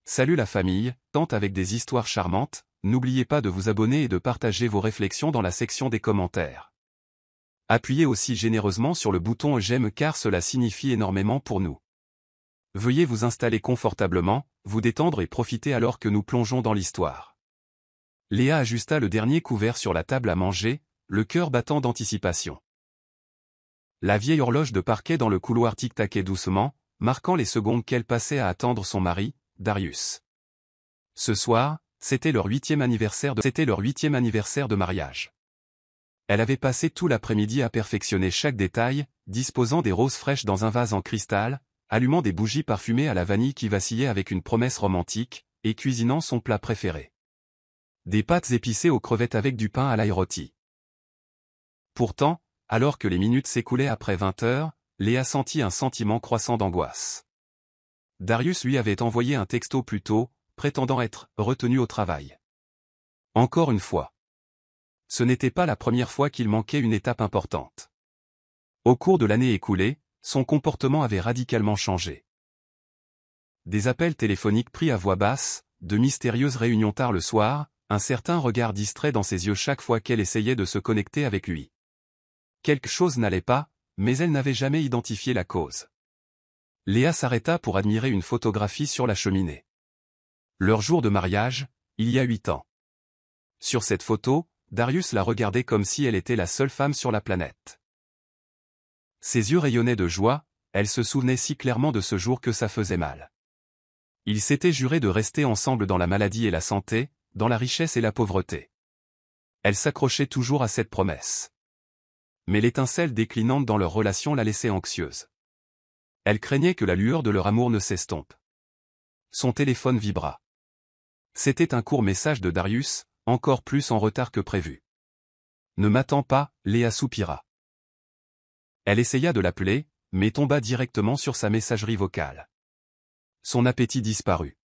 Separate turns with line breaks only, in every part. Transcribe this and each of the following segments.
Salut la famille, tente avec des histoires charmantes, n'oubliez pas de vous abonner et de partager vos réflexions dans la section des commentaires. Appuyez aussi généreusement sur le bouton j'aime car cela signifie énormément pour nous. Veuillez vous installer confortablement, vous détendre et profiter alors que nous plongeons dans l'histoire. Léa ajusta le dernier couvert sur la table à manger, le cœur battant d'anticipation. La vieille horloge de parquet dans le couloir tic-taquait doucement, marquant les secondes qu'elle passait à attendre son mari, Darius. Ce soir, c'était leur 8e anniversaire de mariage. Elle avait passé tout l'après-midi à perfectionner chaque détail, disposant des roses fraîches dans un vase en cristal, allumant des bougies parfumées à la vanille qui vacillaient avec une promesse romantique, et cuisinant son plat préféré. Des pâtes épicées aux crevettes avec du pain à l'ail rôti. Pourtant, alors que les minutes s'écoulaient après 20 heures, Léa sentit un sentiment croissant d'angoisse. Darius lui avait envoyé un texto plus tôt, prétendant être retenu au travail. Encore une fois. Ce n'était pas la première fois qu'il manquait une étape importante. Au cours de l'année écoulée, son comportement avait radicalement changé. Des appels téléphoniques pris à voix basse, de mystérieuses réunions tard le soir, un certain regard distrait dans ses yeux chaque fois qu'elle essayait de se connecter avec lui. Quelque chose n'allait pas, mais elle n'avait jamais identifié la cause. Léa s'arrêta pour admirer une photographie sur la cheminée. Leur jour de mariage, il y a 8 ans. Sur cette photo, Darius la regardait comme si elle était la seule femme sur la planète. Ses yeux rayonnaient de joie, elle se souvenait si clairement de ce jour que ça faisait mal. Ils s'étaient jurés de rester ensemble dans la maladie et la santé, dans la richesse et la pauvreté. Elle s'accrochait toujours à cette promesse. Mais l'étincelle déclinante dans leur relation la laissait anxieuse. Elle craignait que la lueur de leur amour ne s'estompe. Son téléphone vibra. C'était un court message de Darius, encore plus en retard que prévu. « Ne m'attends pas », Léa soupira. Elle essaya de l'appeler, mais tomba directement sur sa messagerie vocale. Son appétit disparut.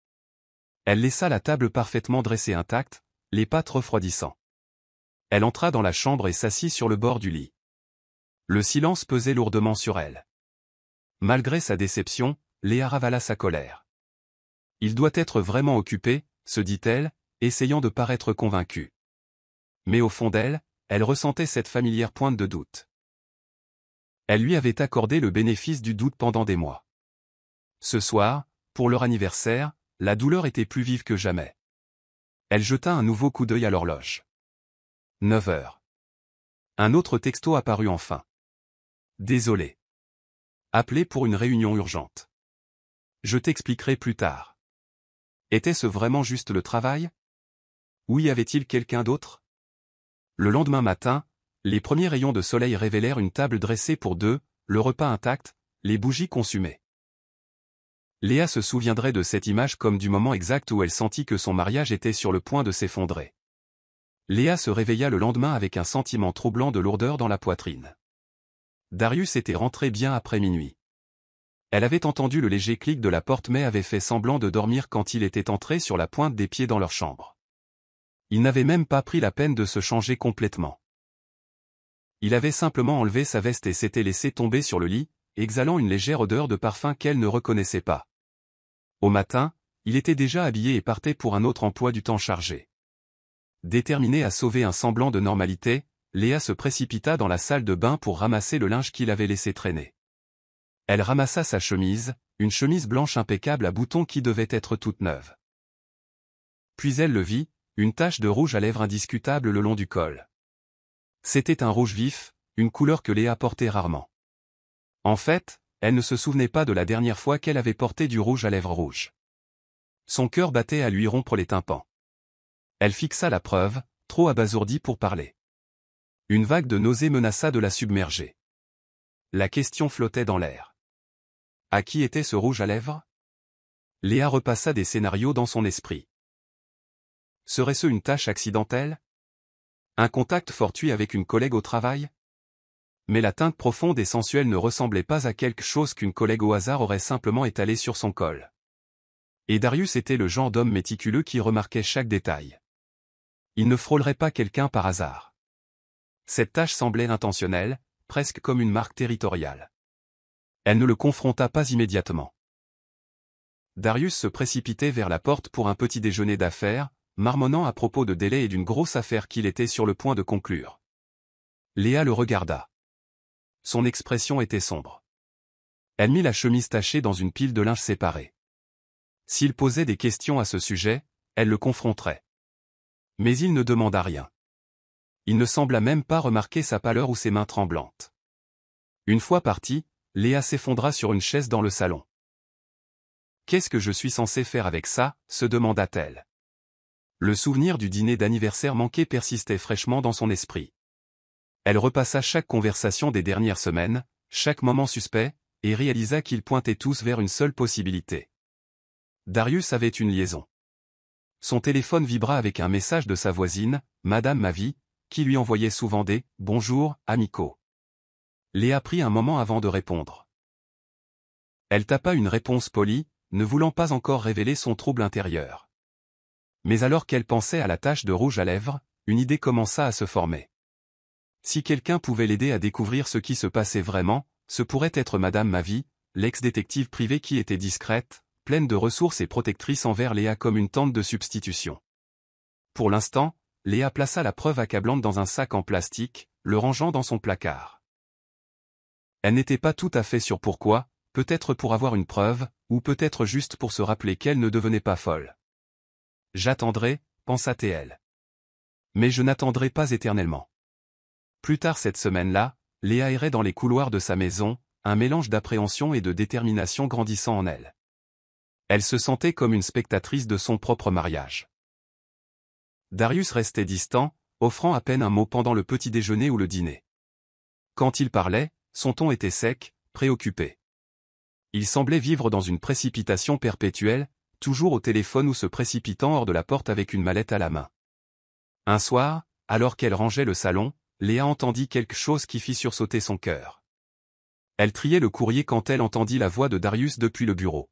Elle laissa la table parfaitement dressée intacte, les pâtes refroidissant. Elle entra dans la chambre et s'assit sur le bord du lit. Le silence pesait lourdement sur elle. Malgré sa déception, Léa ravala sa colère. Il doit être vraiment occupé, se dit-elle, essayant de paraître convaincue. Mais au fond d'elle, elle ressentait cette familière pointe de doute. Elle lui avait accordé le bénéfice du doute pendant des mois. Ce soir, pour leur anniversaire, la douleur était plus vive que jamais. Elle jeta un nouveau coup d'œil à l'horloge. 9 heures. Un autre texto apparut enfin. Désolé. Appelé pour une réunion urgente. Je t'expliquerai plus tard. Était-ce vraiment juste le travail? Ou y avait-il quelqu'un d'autre? Le lendemain matin, les premiers rayons de soleil révélèrent une table dressée pour deux, le repas intact, les bougies consumées. Léa se souviendrait de cette image comme du moment exact où elle sentit que son mariage était sur le point de s'effondrer. Léa se réveilla le lendemain avec un sentiment troublant de lourdeur dans la poitrine. Darius était rentré bien après minuit. Elle avait entendu le léger clic de la porte mais avait fait semblant de dormir quand il était entré sur la pointe des pieds dans leur chambre. Il n'avait même pas pris la peine de se changer complètement. Il avait simplement enlevé sa veste et s'était laissé tomber sur le lit, exhalant une légère odeur de parfum qu'elle ne reconnaissait pas. Au matin, il était déjà habillé et partait pour un autre emploi du temps chargé. Déterminée à sauver un semblant de normalité, Léa se précipita dans la salle de bain pour ramasser le linge qu'il avait laissé traîner. Elle ramassa sa chemise, une chemise blanche impeccable à boutons qui devait être toute neuve. Puis elle le vit, une tache de rouge à lèvres indiscutable le long du col. C'était un rouge vif, une couleur que Léa portait rarement. En fait, elle ne se souvenait pas de la dernière fois qu'elle avait porté du rouge à lèvres rouge. Son cœur battait à lui rompre les tympans. Elle fixa la preuve, trop abasourdie pour parler. Une vague de nausée menaça de la submerger. La question flottait dans l'air. À qui était ce rouge à lèvres? Léa repassa des scénarios dans son esprit. Serait-ce une tâche accidentelle? Un contact fortuit avec une collègue au travail? Mais la teinte profonde et sensuelle ne ressemblait pas à quelque chose qu'une collègue au hasard aurait simplement étalé sur son col. Et Darius était le genre d'homme méticuleux qui remarquait chaque détail. Il ne frôlerait pas quelqu'un par hasard. Cette tâche semblait intentionnelle, presque comme une marque territoriale. Elle ne le confronta pas immédiatement. Darius se précipitait vers la porte pour un petit déjeuner d'affaires, marmonnant à propos de délai et d'une grosse affaire qu'il était sur le point de conclure. Léa le regarda. Son expression était sombre. Elle mit la chemise tachée dans une pile de linge séparée. S'il posait des questions à ce sujet, elle le confronterait. Mais il ne demanda rien. Il ne sembla même pas remarquer sa pâleur ou ses mains tremblantes. Une fois partie, Léa s'effondra sur une chaise dans le salon. « Qu'est-ce que je suis censé faire avec ça ?» se demanda-t-elle. Le souvenir du dîner d'anniversaire manqué persistait fraîchement dans son esprit. Elle repassa chaque conversation des dernières semaines, chaque moment suspect, et réalisa qu'ils pointaient tous vers une seule possibilité. Darius avait une liaison. Son téléphone vibra avec un message de sa voisine, Madame Mavi, qui lui envoyait souvent des « bonjours » amicaux. Léa prit un moment avant de répondre. Elle tapa une réponse polie, ne voulant pas encore révéler son trouble intérieur. Mais alors qu'elle pensait à la tache de rouge à lèvres, une idée commença à se former. Si quelqu'un pouvait l'aider à découvrir ce qui se passait vraiment, ce pourrait être Madame Mavi, l'ex-détective privée qui était discrète, pleine de ressources et protectrice envers Léa comme une tante de substitution. Pour l'instant, Léa plaça la preuve accablante dans un sac en plastique, le rangeant dans son placard. Elle n'était pas tout à fait sûre pourquoi, peut-être pour avoir une preuve, ou peut-être juste pour se rappeler qu'elle ne devenait pas folle. « J'attendrai, » pensa-t-elle. Mais je n'attendrai pas éternellement. Plus tard cette semaine-là, Léa errait dans les couloirs de sa maison, un mélange d'appréhension et de détermination grandissant en elle. Elle se sentait comme une spectatrice de son propre mariage. Darius restait distant, offrant à peine un mot pendant le petit déjeuner ou le dîner. Quand il parlait, son ton était sec, préoccupé. Il semblait vivre dans une précipitation perpétuelle, toujours au téléphone ou se précipitant hors de la porte avec une mallette à la main. Un soir, alors qu'elle rangeait le salon, Léa entendit quelque chose qui fit sursauter son cœur. Elle triait le courrier quand elle entendit la voix de Darius depuis le bureau.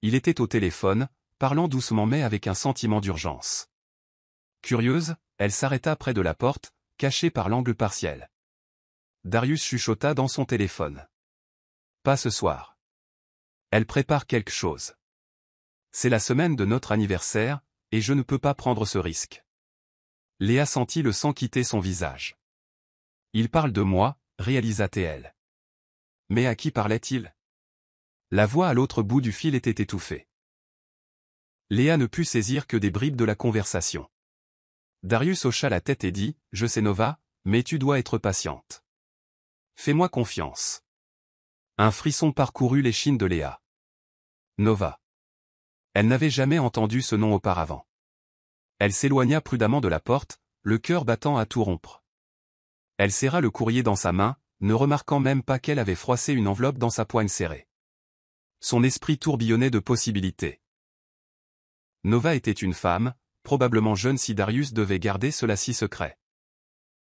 Il était au téléphone, parlant doucement mais avec un sentiment d'urgence. Curieuse, elle s'arrêta près de la porte, cachée par l'angle partiel. Darius chuchota dans son téléphone. « Pas ce soir. Elle prépare quelque chose. C'est la semaine de notre anniversaire, et je ne peux pas prendre ce risque. » Léa sentit le sang quitter son visage. « Il parle de moi », réalisa-t-elle. Mais à qui parlait-il? La voix à l'autre bout du fil était étouffée. Léa ne put saisir que des bribes de la conversation. Darius hocha la tête et dit « Je sais Nova, mais tu dois être patiente. Fais-moi confiance. » Un frisson parcourut l'échine de Léa. Nova. Elle n'avait jamais entendu ce nom auparavant. Elle s'éloigna prudemment de la porte, le cœur battant à tout rompre. Elle serra le courrier dans sa main, ne remarquant même pas qu'elle avait froissé une enveloppe dans sa poigne serrée. Son esprit tourbillonnait de possibilités. Nova était une femme, probablement jeune si Darius devait garder cela si secret.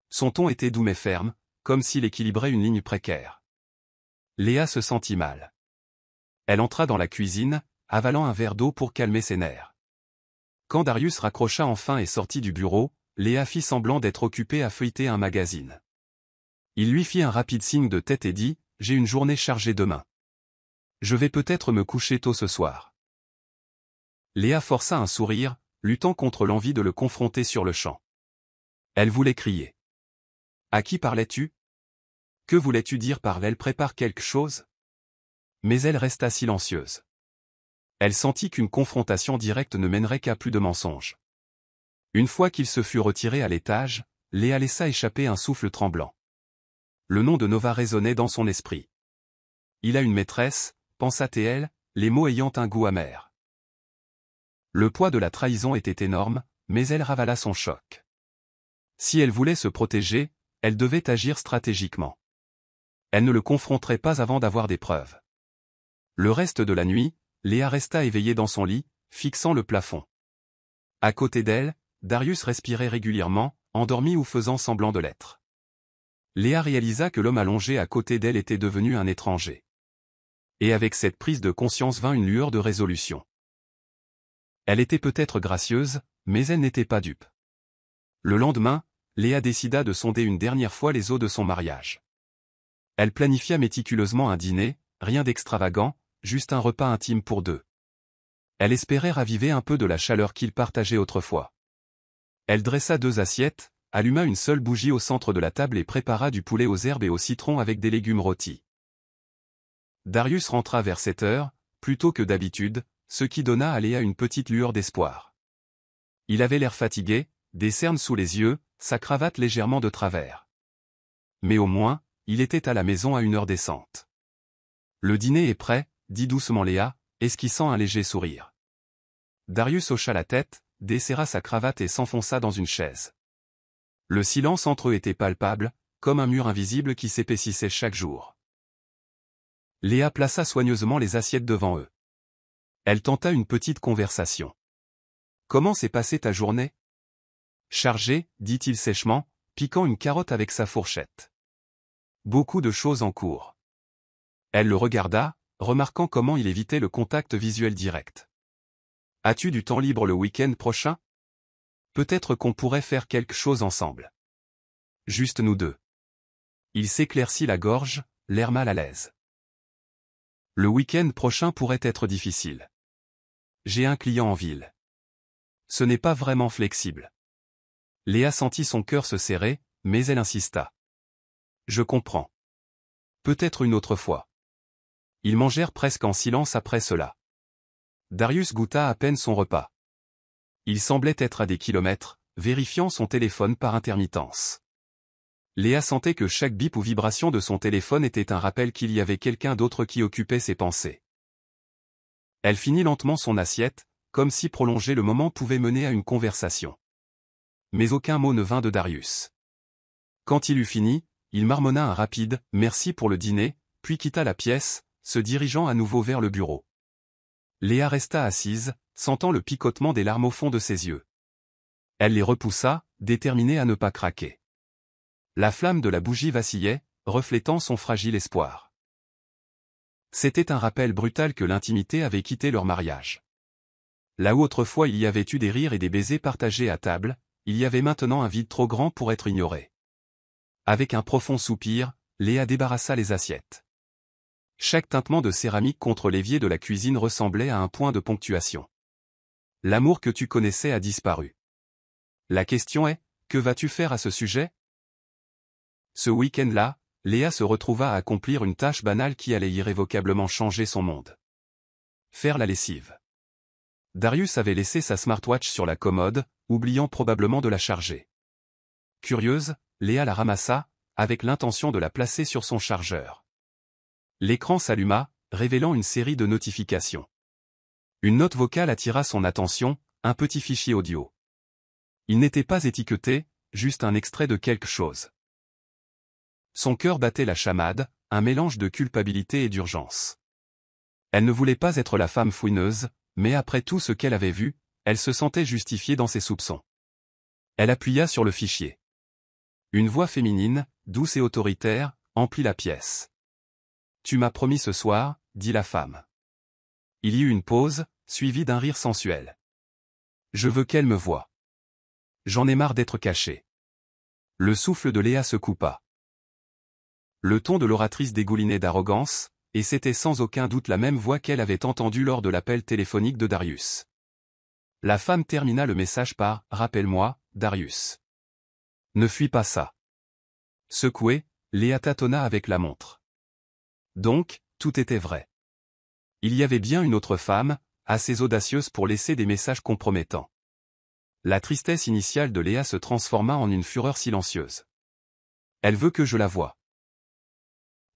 Son ton était doux mais ferme, comme s'il équilibrait une ligne précaire. Léa se sentit mal. Elle entra dans la cuisine, avalant un verre d'eau pour calmer ses nerfs. Quand Darius raccrocha enfin et sortit du bureau, Léa fit semblant d'être occupée à feuilleter un magazine. Il lui fit un rapide signe de tête et dit « J'ai une journée chargée demain. Je vais peut-être me coucher tôt ce soir. » Léa força un sourire, luttant contre l'envie de le confronter sur le champ. Elle voulait crier. « À qui parlais-tu ? Que voulais-tu dire par elle prépare quelque chose ?» Mais elle resta silencieuse. Elle sentit qu'une confrontation directe ne mènerait qu'à plus de mensonges. Une fois qu'il se fut retiré à l'étage, Léa laissa échapper un souffle tremblant. Le nom de Nova résonnait dans son esprit. Il a une maîtresse, pensa-t-elle, les mots ayant un goût amer. Le poids de la trahison était énorme, mais elle ravala son choc. Si elle voulait se protéger, elle devait agir stratégiquement. Elle ne le confronterait pas avant d'avoir des preuves. Le reste de la nuit, Léa resta éveillée dans son lit, fixant le plafond. À côté d'elle, Darius respirait régulièrement, endormi ou faisant semblant de l'être. Léa réalisa que l'homme allongé à côté d'elle était devenu un étranger. Et avec cette prise de conscience vint une lueur de résolution. Elle était peut-être gracieuse, mais elle n'était pas dupe. Le lendemain, Léa décida de sonder une dernière fois les eaux de son mariage. Elle planifia méticuleusement un dîner, rien d'extravagant, juste un repas intime pour deux. Elle espérait raviver un peu de la chaleur qu'ils partageaient autrefois. Elle dressa 2 assiettes, alluma une seule bougie au centre de la table et prépara du poulet aux herbes et au citron avec des légumes rôtis. Darius rentra vers 7 heures, plus tôt que d'habitude, ce qui donna à Léa une petite lueur d'espoir. Il avait l'air fatigué, des cernes sous les yeux, sa cravate légèrement de travers. Mais au moins, il était à la maison à une heure décente. Le dîner est prêt, dit doucement Léa, esquissant un léger sourire. Darius hocha la tête, desserra sa cravate et s'enfonça dans une chaise. Le silence entre eux était palpable, comme un mur invisible qui s'épaississait chaque jour. Léa plaça soigneusement les assiettes devant eux. Elle tenta une petite conversation. « Comment s'est passée ta journée ?» « Chargé, dit-il sèchement, piquant une carotte avec sa fourchette. « Beaucoup de choses en cours. » Elle le regarda, remarquant comment il évitait le contact visuel direct. « As-tu du temps libre le week-end prochain ? Peut-être qu'on pourrait faire quelque chose ensemble. Juste nous deux. » Il s'éclaircit la gorge, l'air mal à l'aise. « Le week-end prochain pourrait être difficile. J'ai un client en ville. Ce n'est pas vraiment flexible. » Léa sentit son cœur se serrer, mais elle insista. « Je comprends. Peut-être une autre fois. » Ils mangèrent presque en silence après cela. Darius goûta à peine son repas. Il semblait être à des kilomètres, vérifiant son téléphone par intermittence. Léa sentait que chaque bip ou vibration de son téléphone était un rappel qu'il y avait quelqu'un d'autre qui occupait ses pensées. Elle finit lentement son assiette, comme si prolonger le moment pouvait mener à une conversation. Mais aucun mot ne vint de Darius. Quand il eut fini, il marmonna un rapide « merci pour le dîner », puis quitta la pièce, se dirigeant à nouveau vers le bureau. Léa resta assise, sentant le picotement des larmes au fond de ses yeux. Elle les repoussa, déterminée à ne pas craquer. La flamme de la bougie vacillait, reflétant son fragile espoir. C'était un rappel brutal que l'intimité avait quitté leur mariage. Là où autrefois il y avait eu des rires et des baisers partagés à table, il y avait maintenant un vide trop grand pour être ignoré. Avec un profond soupir, Léa débarrassa les assiettes. Chaque tintement de céramique contre l'évier de la cuisine ressemblait à un point de ponctuation. L'amour que tu connaissais a disparu. La question est, que vas-tu faire à ce sujet ? Ce week-end-là, Léa se retrouva à accomplir une tâche banale qui allait irrévocablement changer son monde. Faire la lessive. Darius avait laissé sa smartwatch sur la commode, oubliant probablement de la charger. Curieuse, Léa la ramassa, avec l'intention de la placer sur son chargeur. L'écran s'alluma, révélant une série de notifications. Une note vocale attira son attention, un petit fichier audio. Il n'était pas étiqueté, juste un extrait de quelque chose. Son cœur battait la chamade, un mélange de culpabilité et d'urgence. Elle ne voulait pas être la femme fouineuse, mais après tout ce qu'elle avait vu, elle se sentait justifiée dans ses soupçons. Elle appuya sur le fichier. Une voix féminine, douce et autoritaire, emplit la pièce. « Tu m'as promis ce soir, » dit la femme. Il y eut une pause, suivie d'un rire sensuel. « Je veux qu'elle me voie. J'en ai marre d'être caché. » Le souffle de Léa se coupa. Le ton de l'oratrice dégoulinait d'arrogance, et c'était sans aucun doute la même voix qu'elle avait entendue lors de l'appel téléphonique de Darius. La femme termina le message par « Rappelle-moi, Darius. » Ne fuis pas ça. Secouée, Léa tâtonna avec la montre. Donc, tout était vrai. Il y avait bien une autre femme, assez audacieuse pour laisser des messages compromettants. La tristesse initiale de Léa se transforma en une fureur silencieuse. Elle veut que je la voie.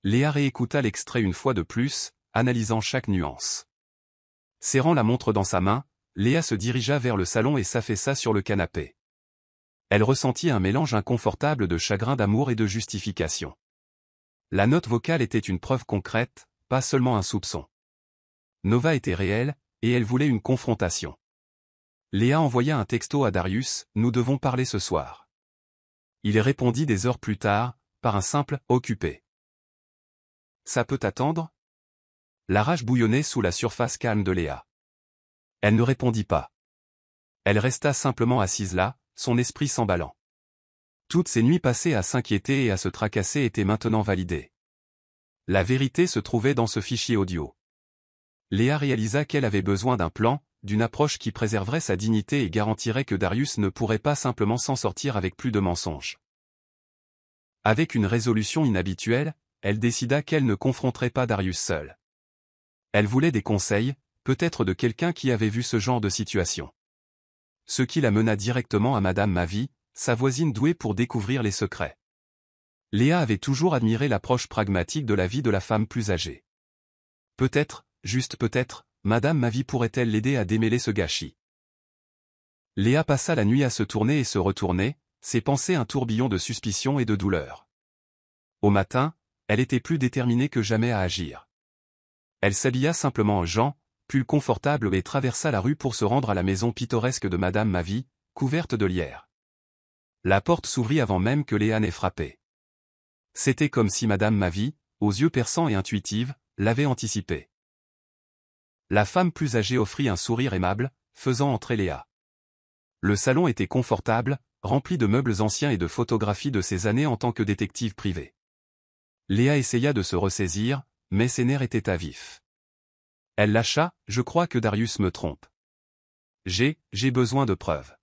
Léa réécouta l'extrait une fois de plus, analysant chaque nuance. Serrant la montre dans sa main, Léa se dirigea vers le salon et s'affaissa sur le canapé. Elle ressentit un mélange inconfortable de chagrin d'amour et de justification. La note vocale était une preuve concrète, pas seulement un soupçon. Nova était réelle, et elle voulait une confrontation. Léa envoya un texto à Darius, « Nous devons parler ce soir. » Il répondit des heures plus tard, par un simple « occupé ». Ça peut attendre ? La rage bouillonnait sous la surface calme de Léa. Elle ne répondit pas. Elle resta simplement assise là, son esprit s'emballant. Toutes ces nuits passées à s'inquiéter et à se tracasser étaient maintenant validées. La vérité se trouvait dans ce fichier audio. Léa réalisa qu'elle avait besoin d'un plan, d'une approche qui préserverait sa dignité et garantirait que Darius ne pourrait pas simplement s'en sortir avec plus de mensonges. Avec une résolution inhabituelle, elle décida qu'elle ne confronterait pas Darius seule. Elle voulait des conseils, peut-être de quelqu'un qui avait vu ce genre de situation. Ce qui la mena directement à Madame Mavie, sa voisine douée pour découvrir les secrets. Léa avait toujours admiré l'approche pragmatique de la vie de la femme plus âgée. Peut-être, juste peut-être, Madame Mavie pourrait-elle l'aider à démêler ce gâchis. Léa passa la nuit à se tourner et se retourner, ses pensées un tourbillon de suspicion et de douleur. Au matin, elle était plus déterminée que jamais à agir. Elle s'habilla simplement en Jean, pull confortable et traversa la rue pour se rendre à la maison pittoresque de Madame Mavie, couverte de lierre. La porte s'ouvrit avant même que Léa n'ait frappé. C'était comme si Madame Mavie, aux yeux perçants et intuitive, l'avait anticipé. La femme plus âgée offrit un sourire aimable, faisant entrer Léa. Le salon était confortable, rempli de meubles anciens et de photographies de ses années en tant que détective privée. Léa essaya de se ressaisir, mais ses nerfs étaient à vif. Elle lâcha, « Je crois que Darius me trompe. J'ai besoin de preuves.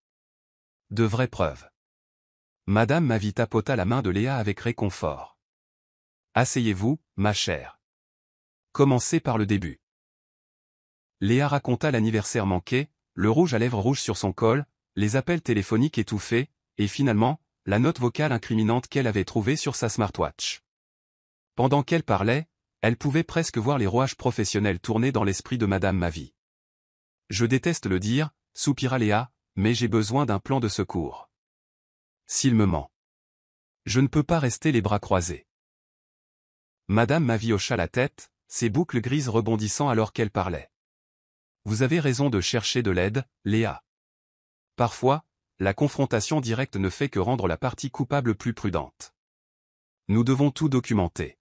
De vraies preuves. » Madame Mavie tapota la main de Léa avec réconfort. « Asseyez-vous, ma chère. Commencez par le début. » Léa raconta l'anniversaire manqué, le rouge à lèvres rouge sur son col, les appels téléphoniques étouffés, et finalement, la note vocale incriminante qu'elle avait trouvée sur sa smartwatch. Pendant qu'elle parlait, elle pouvait presque voir les rouages professionnels tourner dans l'esprit de Madame Mavie. « Je déteste le dire, soupira Léa, mais j'ai besoin d'un plan de secours. S'il me ment. Je ne peux pas rester les bras croisés. » Madame Mavie hocha la tête, ses boucles grises rebondissant alors qu'elle parlait. « Vous avez raison de chercher de l'aide, Léa. Parfois, la confrontation directe ne fait que rendre la partie coupable plus prudente. Nous devons tout documenter. »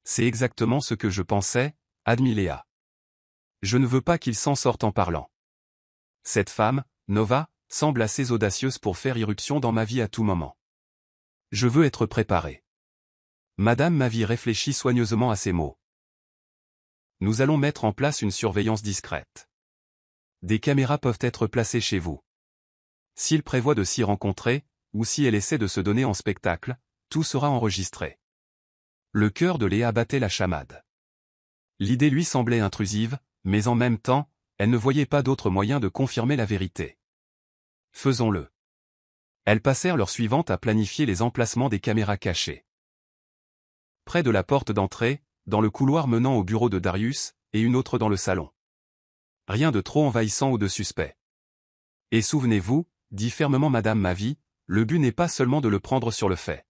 C'est exactement ce que je pensais, admit Léa. Je ne veux pas qu'il s'en sorte en parlant. Cette femme, Nova, semble assez audacieuse pour faire irruption dans ma vie à tout moment. Je veux être préparé. Madame Mavie réfléchit soigneusement à ces mots. Nous allons mettre en place une surveillance discrète. Des caméras peuvent être placées chez vous. S'il prévoit de s'y rencontrer, ou si elle essaie de se donner en spectacle, tout sera enregistré. Le cœur de Léa battait la chamade. L'idée lui semblait intrusive, mais en même temps, elle ne voyait pas d'autre moyen de confirmer la vérité. Faisons-le. Elles passèrent l'heure suivante à planifier les emplacements des caméras cachées. Près de la porte d'entrée, dans le couloir menant au bureau de Darius, et une autre dans le salon. Rien de trop envahissant ou de suspect. Et souvenez-vous, dit fermement Madame Mavie, le but n'est pas seulement de le prendre sur le fait.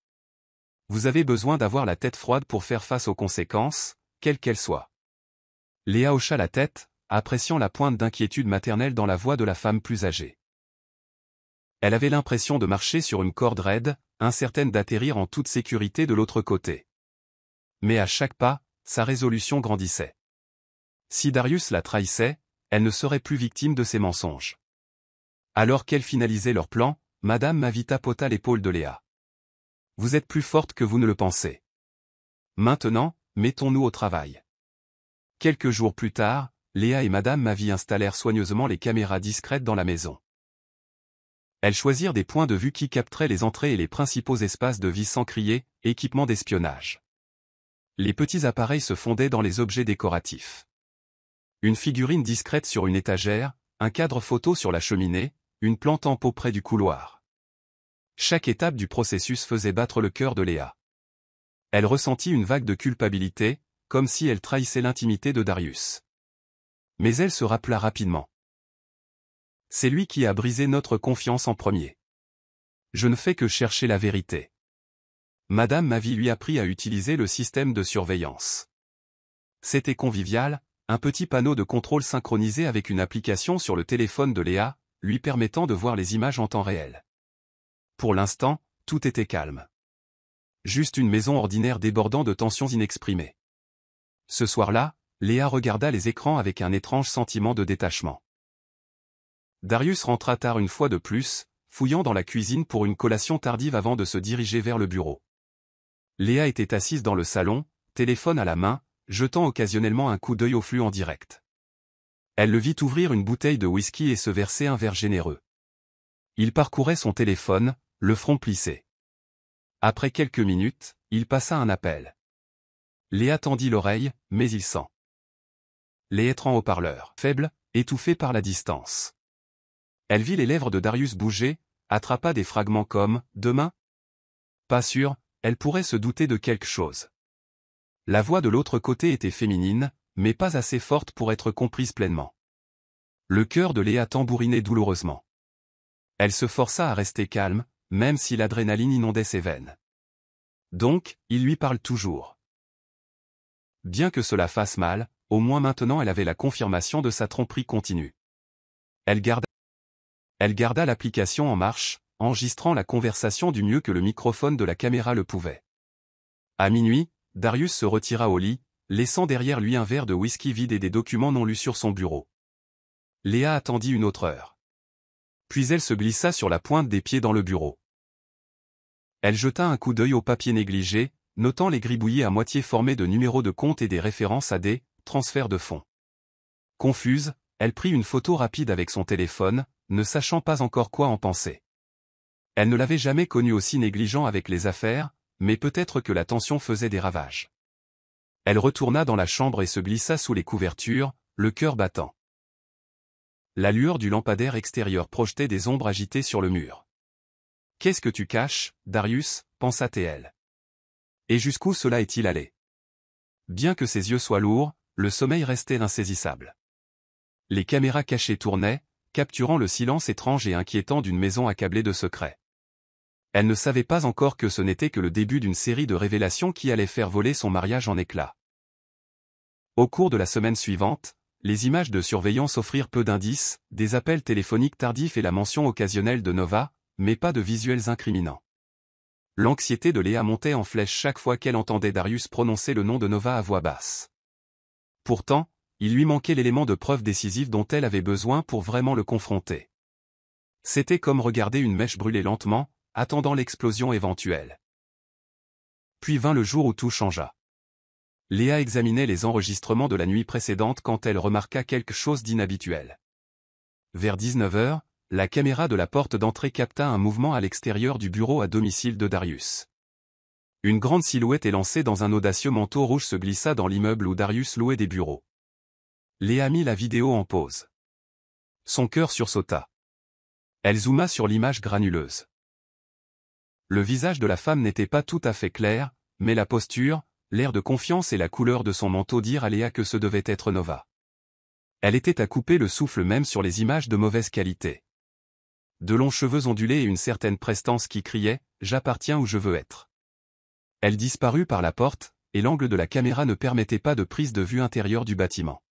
Vous avez besoin d'avoir la tête froide pour faire face aux conséquences, quelles qu'elles soient. Léa hocha la tête, appréciant la pointe d'inquiétude maternelle dans la voix de la femme plus âgée. Elle avait l'impression de marcher sur une corde raide, incertaine d'atterrir en toute sécurité de l'autre côté. Mais à chaque pas, sa résolution grandissait. Si Darius la trahissait, elle ne serait plus victime de ses mensonges. Alors qu'elle finalisait leur plan, Madame Mavie tapota l'épaule de Léa. Vous êtes plus forte que vous ne le pensez. Maintenant, mettons-nous au travail. Quelques jours plus tard, Léa et Madame Mavie installèrent soigneusement les caméras discrètes dans la maison. Elles choisirent des points de vue qui capteraient les entrées et les principaux espaces de vie sans crier, équipements d'espionnage. Les petits appareils se fondaient dans les objets décoratifs. Une figurine discrète sur une étagère, un cadre photo sur la cheminée, une plante en pot près du couloir. Chaque étape du processus faisait battre le cœur de Léa. Elle ressentit une vague de culpabilité, comme si elle trahissait l'intimité de Darius. Mais elle se rappela rapidement. C'est lui qui a brisé notre confiance en premier. Je ne fais que chercher la vérité. Madame Mavie lui apprit à utiliser le système de surveillance. C'était convivial, un petit panneau de contrôle synchronisé avec une application sur le téléphone de Léa, lui permettant de voir les images en temps réel. Pour l'instant, tout était calme. Juste une maison ordinaire débordant de tensions inexprimées. Ce soir-là, Léa regarda les écrans avec un étrange sentiment de détachement. Darius rentra tard une fois de plus, fouillant dans la cuisine pour une collation tardive avant de se diriger vers le bureau. Léa était assise dans le salon, téléphone à la main, jetant occasionnellement un coup d'œil au flux en direct. Elle le vit ouvrir une bouteille de whisky et se verser un verre généreux. Il parcourait son téléphone, le front plissé. Après quelques minutes, il passa un appel. Léa tendit l'oreille, mais il sent les lettres en haut-parleur, faibles, étouffées par la distance. Elle vit les lèvres de Darius bouger, attrapa des fragments comme « demain ». Pas sûr, elle pourrait se douter de quelque chose. La voix de l'autre côté était féminine, mais pas assez forte pour être comprise pleinement. Le cœur de Léa tambourinait douloureusement. Elle se força à rester calme, même si l'adrénaline inondait ses veines. Donc, il lui parle toujours. Bien que cela fasse mal, au moins maintenant elle avait la confirmation de sa tromperie continue. Elle garda l'application en marche, enregistrant la conversation du mieux que le microphone de la caméra le pouvait. À minuit, Darius se retira au lit, laissant derrière lui un verre de whisky vide et des documents non lus sur son bureau. Léa attendit une autre heure. Puis elle se glissa sur la pointe des pieds dans le bureau. Elle jeta un coup d'œil au papier négligé, notant les gribouillis à moitié formés de numéros de compte et des références à des transferts de fonds. Confuse, elle prit une photo rapide avec son téléphone, ne sachant pas encore quoi en penser. Elle ne l'avait jamais connu aussi négligent avec les affaires, mais peut-être que la tension faisait des ravages. Elle retourna dans la chambre et se glissa sous les couvertures, le cœur battant. La lueur du lampadaire extérieur projetait des ombres agitées sur le mur. « Qu'est-ce que tu caches, Darius » pensa-t-elle. Et jusqu'où cela est-il allé? Bien que ses yeux soient lourds, le sommeil restait insaisissable. Les caméras cachées tournaient, capturant le silence étrange et inquiétant d'une maison accablée de secrets. Elle ne savait pas encore que ce n'était que le début d'une série de révélations qui allait faire voler son mariage en éclats. Au cours de la semaine suivante, les images de surveillance offrirent peu d'indices, des appels téléphoniques tardifs et la mention occasionnelle de Nova, mais pas de visuels incriminants. L'anxiété de Léa montait en flèche chaque fois qu'elle entendait Darius prononcer le nom de Nova à voix basse. Pourtant, il lui manquait l'élément de preuve décisive dont elle avait besoin pour vraiment le confronter. C'était comme regarder une mèche brûler lentement, attendant l'explosion éventuelle. Puis vint le jour où tout changea. Léa examinait les enregistrements de la nuit précédente quand elle remarqua quelque chose d'inhabituel. Vers 19 h, la caméra de la porte d'entrée capta un mouvement à l'extérieur du bureau à domicile de Darius. Une grande silhouette élancée dans un audacieux manteau rouge se glissa dans l'immeuble où Darius louait des bureaux. Léa mit la vidéo en pause. Son cœur sursauta. Elle zooma sur l'image granuleuse. Le visage de la femme n'était pas tout à fait clair, mais la posture, l'air de confiance et la couleur de son manteau dirent à Léa que ce devait être Nova. Elle était à couper le souffle même sur les images de mauvaise qualité. De longs cheveux ondulés et une certaine prestance qui criait « J'appartiens où je veux être ». Elle disparut par la porte, et l'angle de la caméra ne permettait pas de prise de vue intérieure du bâtiment.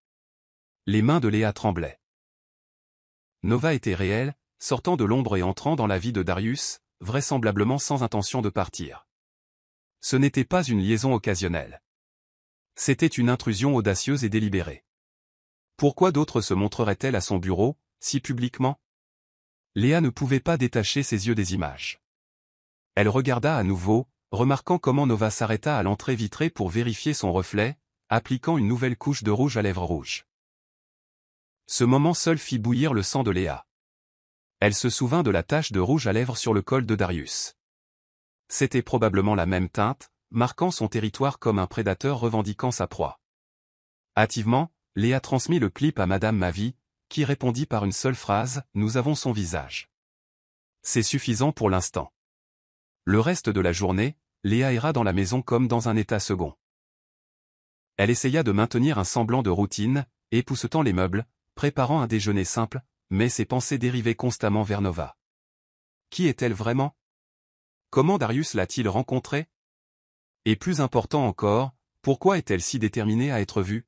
Les mains de Léa tremblaient. Nova était réelle, sortant de l'ombre et entrant dans la vie de Darius, vraisemblablement sans intention de partir. Ce n'était pas une liaison occasionnelle. C'était une intrusion audacieuse et délibérée. Pourquoi d'autres se montreraient-elles à son bureau, si publiquement? Léa ne pouvait pas détacher ses yeux des images. Elle regarda à nouveau, remarquant comment Nova s'arrêta à l'entrée vitrée pour vérifier son reflet, appliquant une nouvelle couche de rouge à lèvres rouges. Ce moment seul fit bouillir le sang de Léa. Elle se souvint de la tache de rouge à lèvres sur le col de Darius. C'était probablement la même teinte, marquant son territoire comme un prédateur revendiquant sa proie. Hâtivement, Léa transmit le clip à Madame Mavi, qui répondit par une seule phrase « Nous avons son visage ». C'est suffisant pour l'instant. Le reste de la journée, Léa erra dans la maison comme dans un état second. Elle essaya de maintenir un semblant de routine, époussetant les meubles, préparant un déjeuner simple, mais ses pensées dérivaient constamment vers Nova. Qui est-elle vraiment? Comment Darius l'a-t-il rencontrée? Et plus important encore, pourquoi est-elle si déterminée à être vue?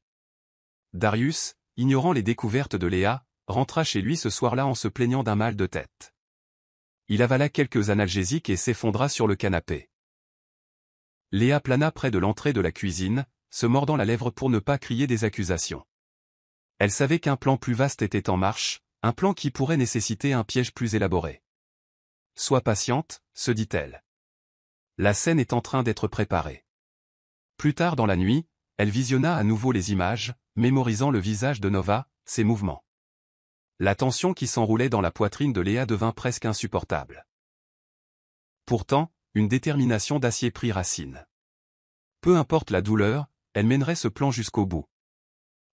Darius, ignorant les découvertes de Léa, rentra chez lui ce soir-là en se plaignant d'un mal de tête. Il avala quelques analgésiques et s'effondra sur le canapé. Léa plana près de l'entrée de la cuisine, se mordant la lèvre pour ne pas crier des accusations. Elle savait qu'un plan plus vaste était en marche, un plan qui pourrait nécessiter un piège plus élaboré. « Sois patiente », se dit-elle. La scène est en train d'être préparée. Plus tard dans la nuit, elle visionna à nouveau les images, mémorisant le visage de Nova, ses mouvements. La tension qui s'enroulait dans la poitrine de Léa devint presque insupportable. Pourtant, une détermination d'acier prit racine. Peu importe la douleur, elle mènerait ce plan jusqu'au bout.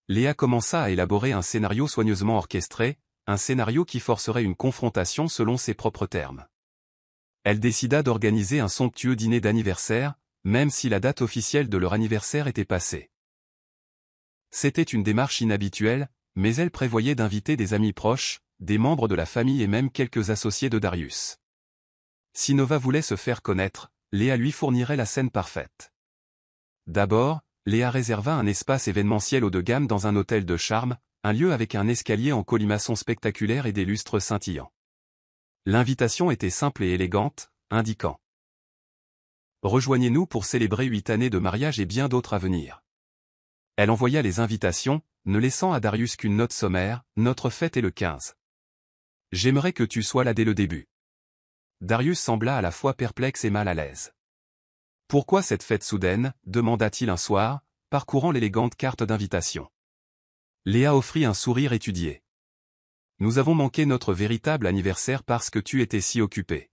Léa commença à élaborer un scénario soigneusement orchestré, un scénario qui forcerait une confrontation selon ses propres termes. Elle décida d'organiser un somptueux dîner d'anniversaire, même si la date officielle de leur anniversaire était passée. C'était une démarche inhabituelle, mais elle prévoyait d'inviter des amis proches, des membres de la famille et même quelques associés de Darius. Si Nova voulait se faire connaître, Léa lui fournirait la scène parfaite. D'abord, Léa réserva un espace événementiel haut de gamme dans un hôtel de charme, un lieu avec un escalier en colimaçon spectaculaire et des lustres scintillants. L'invitation était simple et élégante, indiquant « Rejoignez-nous pour célébrer 8 années de mariage et bien d'autres à venir ». Elle envoya les invitations, ne laissant à Darius qu'une note sommaire, « Notre fête est le 15. J'aimerais que tu sois là dès le début. » Darius sembla à la fois perplexe et mal à l'aise. « Pourquoi cette fête soudaine ?» demanda-t-il un soir, parcourant l'élégante carte d'invitation. Léa offrit un sourire étudié. « Nous avons manqué notre véritable anniversaire parce que tu étais si occupé.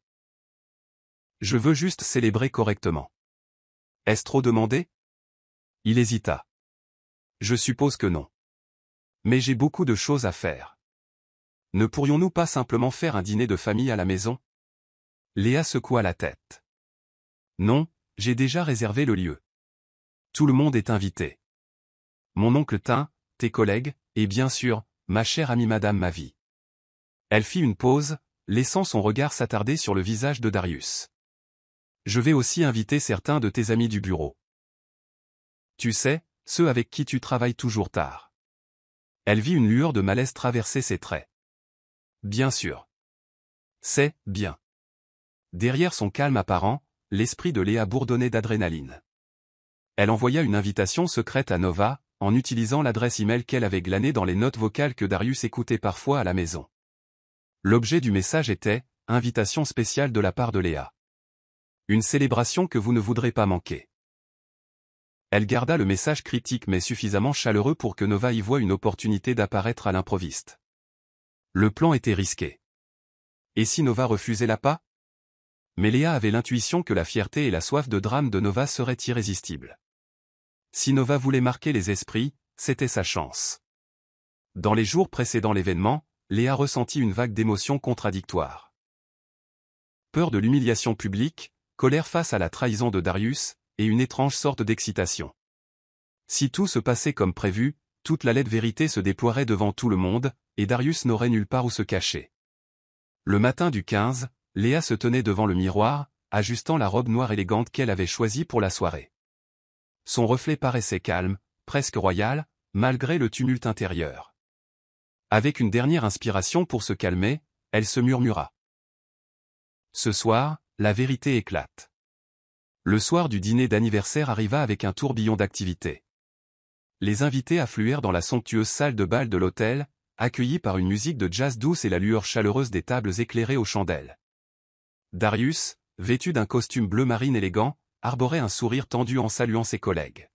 Je veux juste célébrer correctement. » Est-ce trop demandé? Il hésita. « Je suppose que non. Mais j'ai beaucoup de choses à faire. Ne pourrions-nous pas simplement faire un dîner de famille à la maison? » Léa secoua la tête. « Non, j'ai déjà réservé le lieu. Tout le monde est invité. Mon oncle Tin, tes collègues, et bien sûr, ma chère amie Madame Mavi. » Elle fit une pause, laissant son regard s'attarder sur le visage de Darius. « Je vais aussi inviter certains de tes amis du bureau. Tu sais, ceux avec qui tu travailles toujours tard. » Elle vit une lueur de malaise traverser ses traits. « Bien sûr. C'est bien. » Derrière son calme apparent, l'esprit de Léa bourdonnait d'adrénaline. Elle envoya une invitation secrète à Nova, en utilisant l'adresse email qu'elle avait glanée dans les notes vocales que Darius écoutait parfois à la maison. L'objet du message était « Invitation spéciale de la part de Léa. Une célébration que vous ne voudrez pas manquer. » Elle garda le message critique mais suffisamment chaleureux pour que Nova y voie une opportunité d'apparaître à l'improviste. Le plan était risqué. Et si Nova refusait l'appât? Mais Léa avait l'intuition que la fierté et la soif de drame de Nova seraient irrésistibles. Si Nova voulait marquer les esprits, c'était sa chance. Dans les jours précédant l'événement, Léa ressentit une vague d'émotions contradictoires. Peur de l'humiliation publique, colère face à la trahison de Darius, et une étrange sorte d'excitation. Si tout se passait comme prévu, toute la laide vérité se déploierait devant tout le monde, et Darius n'aurait nulle part où se cacher. Le matin du 15, Léa se tenait devant le miroir, ajustant la robe noire élégante qu'elle avait choisie pour la soirée. Son reflet paraissait calme, presque royal, malgré le tumulte intérieur. Avec une dernière inspiration pour se calmer, elle se murmura. Ce soir, la vérité éclate. Le soir du dîner d'anniversaire arriva avec un tourbillon d'activités. Les invités affluèrent dans la somptueuse salle de bal de l'hôtel, accueillis par une musique de jazz douce et la lueur chaleureuse des tables éclairées aux chandelles. Darius, vêtu d'un costume bleu marine élégant, arborait un sourire tendu en saluant ses collègues.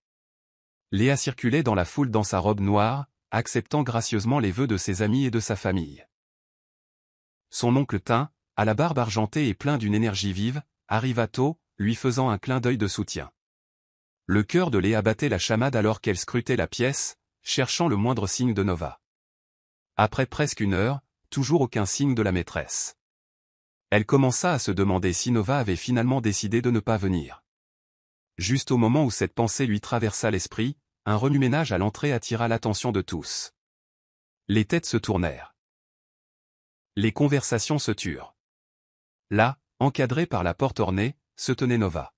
Léa circulait dans la foule dans sa robe noire, acceptant gracieusement les vœux de ses amis et de sa famille. Son oncle Tin, à la barbe argentée et plein d'une énergie vive, arriva tôt, lui faisant un clin d'œil de soutien. Le cœur de Léa battait la chamade alors qu'elle scrutait la pièce, cherchant le moindre signe de Nova. Après presque une heure, toujours aucun signe de la maîtresse. Elle commença à se demander si Nova avait finalement décidé de ne pas venir. Juste au moment où cette pensée lui traversa l'esprit, un remue-ménage à l'entrée attira l'attention de tous. Les têtes se tournèrent. Les conversations se turent. Là, encadrée par la porte ornée, se tenait Nova.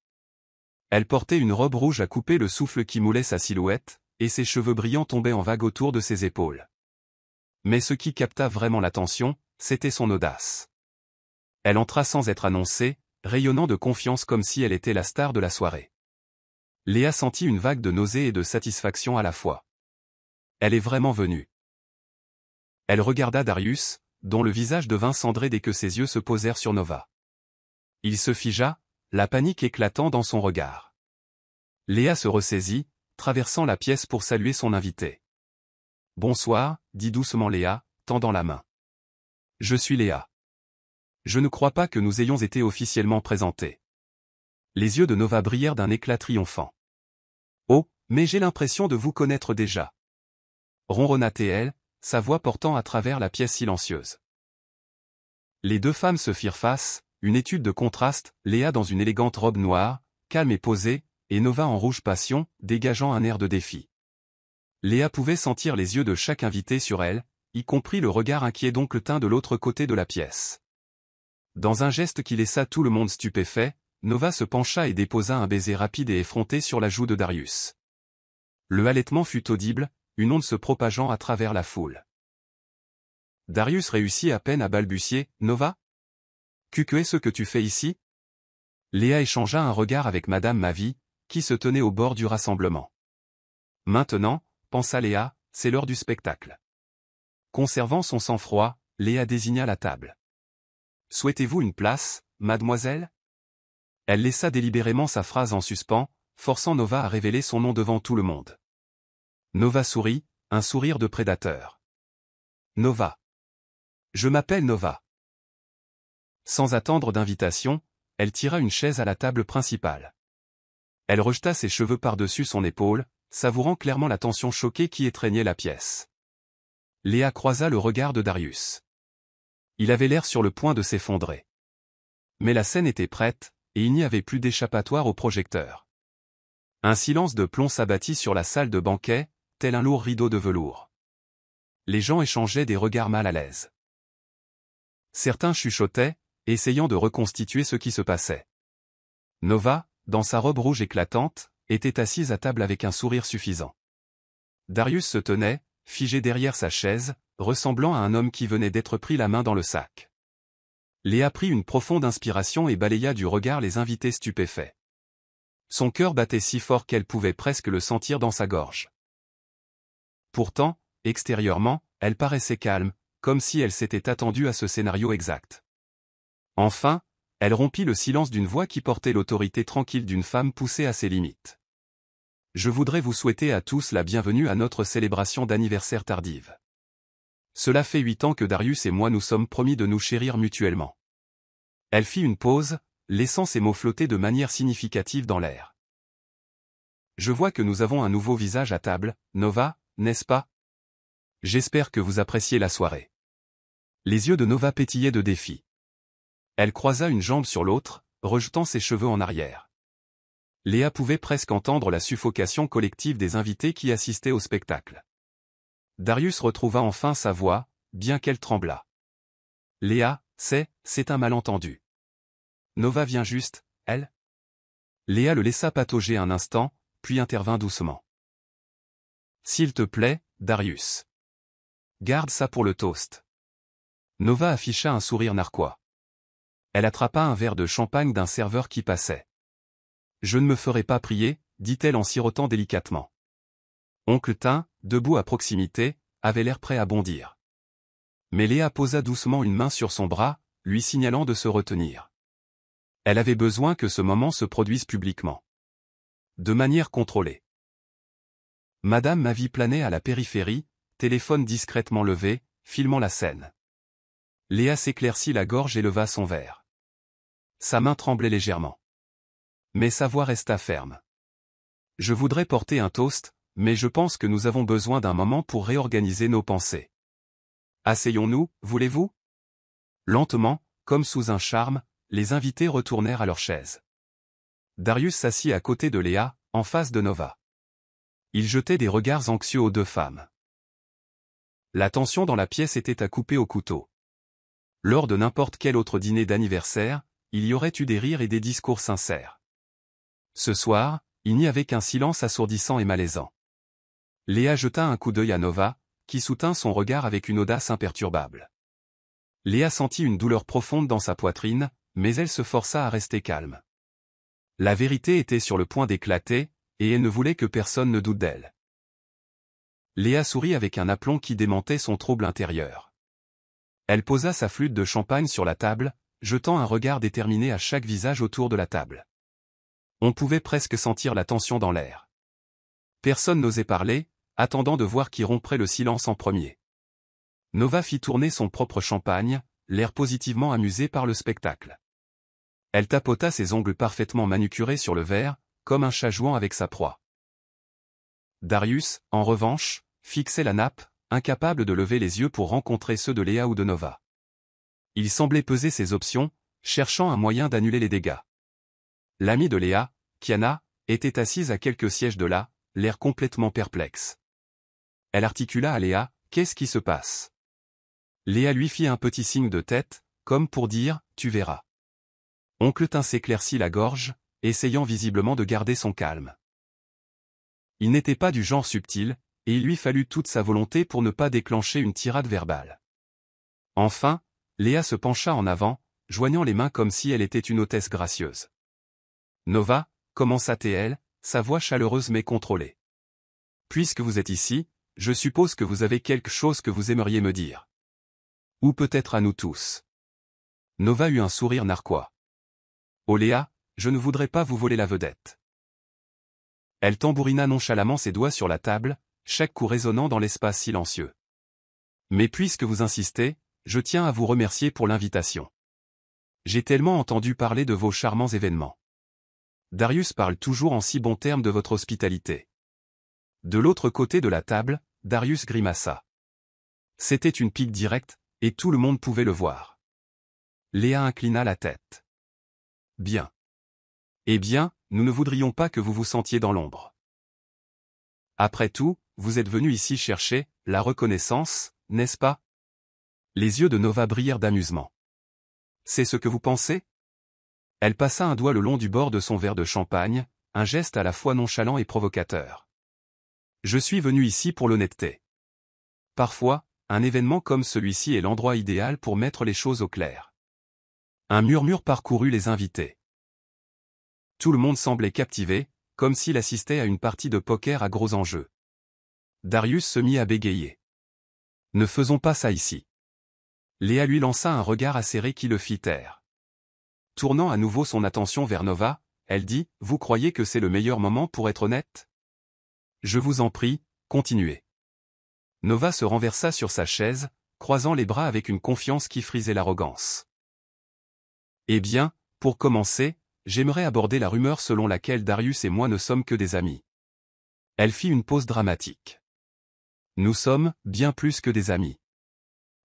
Elle portait une robe rouge à couper le souffle qui moulait sa silhouette, et ses cheveux brillants tombaient en vagues autour de ses épaules. Mais ce qui capta vraiment l'attention, c'était son audace. Elle entra sans être annoncée, rayonnant de confiance comme si elle était la star de la soirée. Léa sentit une vague de nausée et de satisfaction à la fois. Elle est vraiment venue. Elle regarda Darius, dont le visage devint cendré dès que ses yeux se posèrent sur Nova. Il se figea, la panique éclatant dans son regard. Léa se ressaisit, traversant la pièce pour saluer son invité. Bonsoir, dit doucement Léa, tendant la main. Je suis Léa. Je ne crois pas que nous ayons été officiellement présentés. Les yeux de Nova brillèrent d'un éclat triomphant. Oh, mais j'ai l'impression de vous connaître déjà. Ronronna-t-elle, sa voix portant à travers la pièce silencieuse. Les deux femmes se firent face, une étude de contraste, Léa dans une élégante robe noire, calme et posée, et Nova en rouge passion, dégageant un air de défi. Léa pouvait sentir les yeux de chaque invité sur elle, y compris le regard inquiet d'oncle Tin de l'autre côté de la pièce. Dans un geste qui laissa tout le monde stupéfait, Nova se pencha et déposa un baiser rapide et effronté sur la joue de Darius. Le halètement fut audible, une onde se propageant à travers la foule. Darius réussit à peine à balbutier, « Nova ? Que est ce que tu fais ici ?» Léa échangea un regard avec Madame Mavi, qui se tenait au bord du rassemblement. Maintenant, pensa Léa, c'est l'heure du spectacle. Conservant son sang-froid, Léa désigna la table. Souhaitez-vous une place, mademoiselle ? Elle laissa délibérément sa phrase en suspens, forçant Nova à révéler son nom devant tout le monde. Nova sourit, un sourire de prédateur. Nova. Je m'appelle Nova. Sans attendre d'invitation, elle tira une chaise à la table principale. Elle rejeta ses cheveux par-dessus son épaule, savourant clairement la tension choquée qui étreignait la pièce. Léa croisa le regard de Darius. Il avait l'air sur le point de s'effondrer. Mais la scène était prête, et il n'y avait plus d'échappatoire au projecteur. Un silence de plomb s'abattit sur la salle de banquet, tel un lourd rideau de velours. Les gens échangeaient des regards mal à l'aise. Certains chuchotaient, essayant de reconstituer ce qui se passait. Nova, dans sa robe rouge éclatante, était assise à table avec un sourire suffisant. Darius se tenait, figé derrière sa chaise, ressemblant à un homme qui venait d'être pris la main dans le sac. Léa prit une profonde inspiration et balaya du regard les invités stupéfaits. Son cœur battait si fort qu'elle pouvait presque le sentir dans sa gorge. Pourtant, extérieurement, elle paraissait calme, comme si elle s'était attendue à ce scénario exact. Enfin, elle rompit le silence d'une voix qui portait l'autorité tranquille d'une femme poussée à ses limites. Je voudrais vous souhaiter à tous la bienvenue à notre célébration d'anniversaire tardive. Cela fait 8 ans que Darius et moi nous sommes promis de nous chérir mutuellement. Elle fit une pause, laissant ces mots flotter de manière significative dans l'air. Je vois que nous avons un nouveau visage à table, Nova, n'est-ce pas? J'espère que vous appréciez la soirée. Les yeux de Nova pétillaient de défi. Elle croisa une jambe sur l'autre, rejetant ses cheveux en arrière. Léa pouvait presque entendre la suffocation collective des invités qui assistaient au spectacle. Darius retrouva enfin sa voix, bien qu'elle tremblât. Léa, c'est un malentendu. Nova vient juste, elle? Léa le laissa patauger un instant, puis intervint doucement. S'il te plaît, Darius. Garde ça pour le toast. Nova afficha un sourire narquois. Elle attrapa un verre de champagne d'un serveur qui passait. Je ne me ferai pas prier, dit-elle en sirotant délicatement. Oncle Tin, debout à proximité, avait l'air prêt à bondir. Mais Léa posa doucement une main sur son bras, lui signalant de se retenir. Elle avait besoin que ce moment se produise publiquement. De manière contrôlée. Madame Mavi planait à la périphérie, téléphone discrètement levé, filmant la scène. Léa s'éclaircit la gorge et leva son verre. Sa main tremblait légèrement. Mais sa voix resta ferme. Je voudrais porter un toast, mais je pense que nous avons besoin d'un moment pour réorganiser nos pensées. Asseyons-nous, voulez-vous? Lentement, comme sous un charme, les invités retournèrent à leurs chaises. Darius s'assit à côté de Léa, en face de Nova. Il jetait des regards anxieux aux deux femmes. La tension dans la pièce était à couper au couteau. Lors de n'importe quel autre dîner d'anniversaire, il y aurait eu des rires et des discours sincères. Ce soir, il n'y avait qu'un silence assourdissant et malaisant. Léa jeta un coup d'œil à Nova, qui soutint son regard avec une audace imperturbable. Léa sentit une douleur profonde dans sa poitrine, mais elle se força à rester calme. La vérité était sur le point d'éclater, et elle ne voulait que personne ne doute d'elle. Léa sourit avec un aplomb qui démentait son trouble intérieur. Elle posa sa flûte de champagne sur la table, jetant un regard déterminé à chaque visage autour de la table. On pouvait presque sentir la tension dans l'air. Personne n'osait parler, attendant de voir qui romprait le silence en premier. Nova fit tourner son propre champagne, l'air positivement amusé par le spectacle. Elle tapota ses ongles parfaitement manucurés sur le verre, comme un chat jouant avec sa proie. Darius, en revanche, fixait la nappe, incapable de lever les yeux pour rencontrer ceux de Léa ou de Nova. Il semblait peser ses options, cherchant un moyen d'annuler les dégâts. L'amie de Léa, Kiana, était assise à quelques sièges de là, l'air complètement perplexe. Elle articula à Léa, « Qu'est-ce qui se passe ?» Léa lui fit un petit signe de tête, comme pour dire, « Tu verras ». Oncle Tin s'éclaircit la gorge, essayant visiblement de garder son calme. Il n'était pas du genre subtil, et il lui fallut toute sa volonté pour ne pas déclencher une tirade verbale. Enfin, Léa se pencha en avant, joignant les mains comme si elle était une hôtesse gracieuse. « Nova » commença-t-elle, sa voix chaleureuse mais contrôlée. « Puisque vous êtes ici, je suppose que vous avez quelque chose que vous aimeriez me dire. Ou peut-être à nous tous. » Nova eut un sourire narquois. « Oh Léa, je ne voudrais pas vous voler la vedette. » Elle tambourina nonchalamment ses doigts sur la table, chaque coup résonnant dans l'espace silencieux. « Mais puisque vous insistez, je tiens à vous remercier pour l'invitation. J'ai tellement entendu parler de vos charmants événements. Darius parle toujours en si bons termes de votre hospitalité. » De l'autre côté de la table, Darius grimaça. C'était une pique directe, et tout le monde pouvait le voir. Léa inclina la tête. « Bien. Eh bien, nous ne voudrions pas que vous vous sentiez dans l'ombre. Après tout, vous êtes venu ici chercher la reconnaissance, n'est-ce pas ?» Les yeux de Nova brillèrent d'amusement. « C'est ce que vous pensez ?» Elle passa un doigt le long du bord de son verre de champagne, un geste à la fois nonchalant et provocateur. « Je suis venu ici pour l'honnêteté. Parfois, un événement comme celui-ci est l'endroit idéal pour mettre les choses au clair. » Un murmure parcourut les invités. Tout le monde semblait captivé, comme s'il assistait à une partie de poker à gros enjeux. Darius se mit à bégayer. « Ne faisons pas ça ici. » Léa lui lança un regard acéré qui le fit taire. Tournant à nouveau son attention vers Nova, elle dit, « Vous croyez que c'est le meilleur moment pour être honnête ? Je vous en prie, continuez. » Nova se renversa sur sa chaise, croisant les bras avec une confiance qui frisait l'arrogance. « Eh bien, pour commencer, j'aimerais aborder la rumeur selon laquelle Darius et moi ne sommes que des amis. » Elle fit une pause dramatique. « Nous sommes bien plus que des amis. »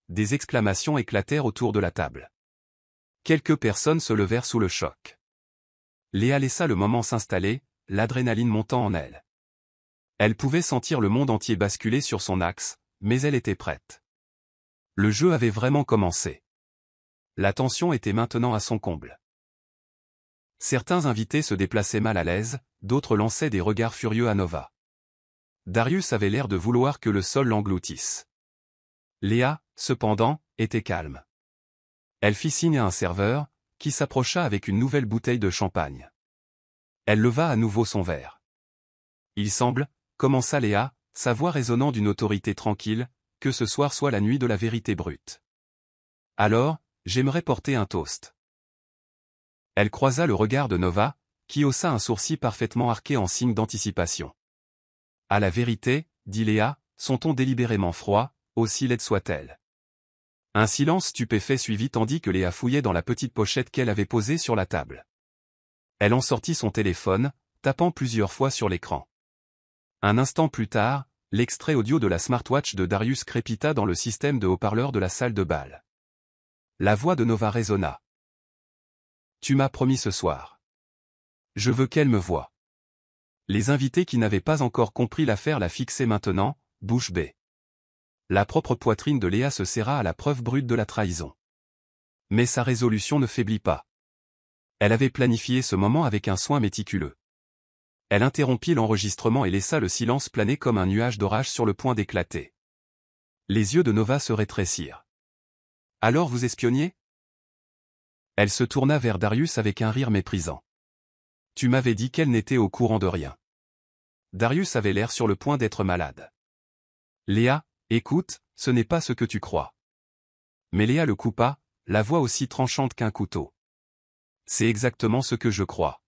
Des exclamations éclatèrent autour de la table. Quelques personnes se levèrent sous le choc. Léa laissa le moment s'installer, l'adrénaline montant en elle. Elle pouvait sentir le monde entier basculer sur son axe, mais elle était prête. Le jeu avait vraiment commencé. La tension était maintenant à son comble. Certains invités se déplaçaient mal à l'aise, d'autres lançaient des regards furieux à Nova. Darius avait l'air de vouloir que le sol l'engloutisse. Léa, cependant, était calme. Elle fit signe à un serveur, qui s'approcha avec une nouvelle bouteille de champagne. Elle leva à nouveau son verre. « Il semble, » commença Léa, sa voix résonnant d'une autorité tranquille, « que ce soir soit la nuit de la vérité brute. Alors, j'aimerais porter un toast. » Elle croisa le regard de Nova, qui haussa un sourcil parfaitement arqué en signe d'anticipation. « À la vérité, » dit Léa, son ton délibérément froid, aussi laide soit-elle. Un silence stupéfait suivit tandis que Léa fouillait dans la petite pochette qu'elle avait posée sur la table. Elle en sortit son téléphone, tapant plusieurs fois sur l'écran. Un instant plus tard, l'extrait audio de la smartwatch de Darius crépita dans le système de haut-parleurs de la salle de bal. La voix de Nova résonna. « Tu m'as promis ce soir. Je veux qu'elle me voie. » Les invités qui n'avaient pas encore compris l'affaire la fixaient maintenant, bouche bée. La propre poitrine de Léa se serra à la preuve brute de la trahison. Mais sa résolution ne faiblit pas. Elle avait planifié ce moment avec un soin méticuleux. Elle interrompit l'enregistrement et laissa le silence planer comme un nuage d'orage sur le point d'éclater. Les yeux de Nova se rétrécirent. « Alors vous espionniez ?» Elle se tourna vers Darius avec un rire méprisant. « Tu m'avais dit qu'elle n'était au courant de rien. » Darius avait l'air sur le point d'être malade. « Léa, écoute, ce n'est pas ce que tu crois. » Mais Léa le coupa, la voix aussi tranchante qu'un couteau. « C'est exactement ce que je crois.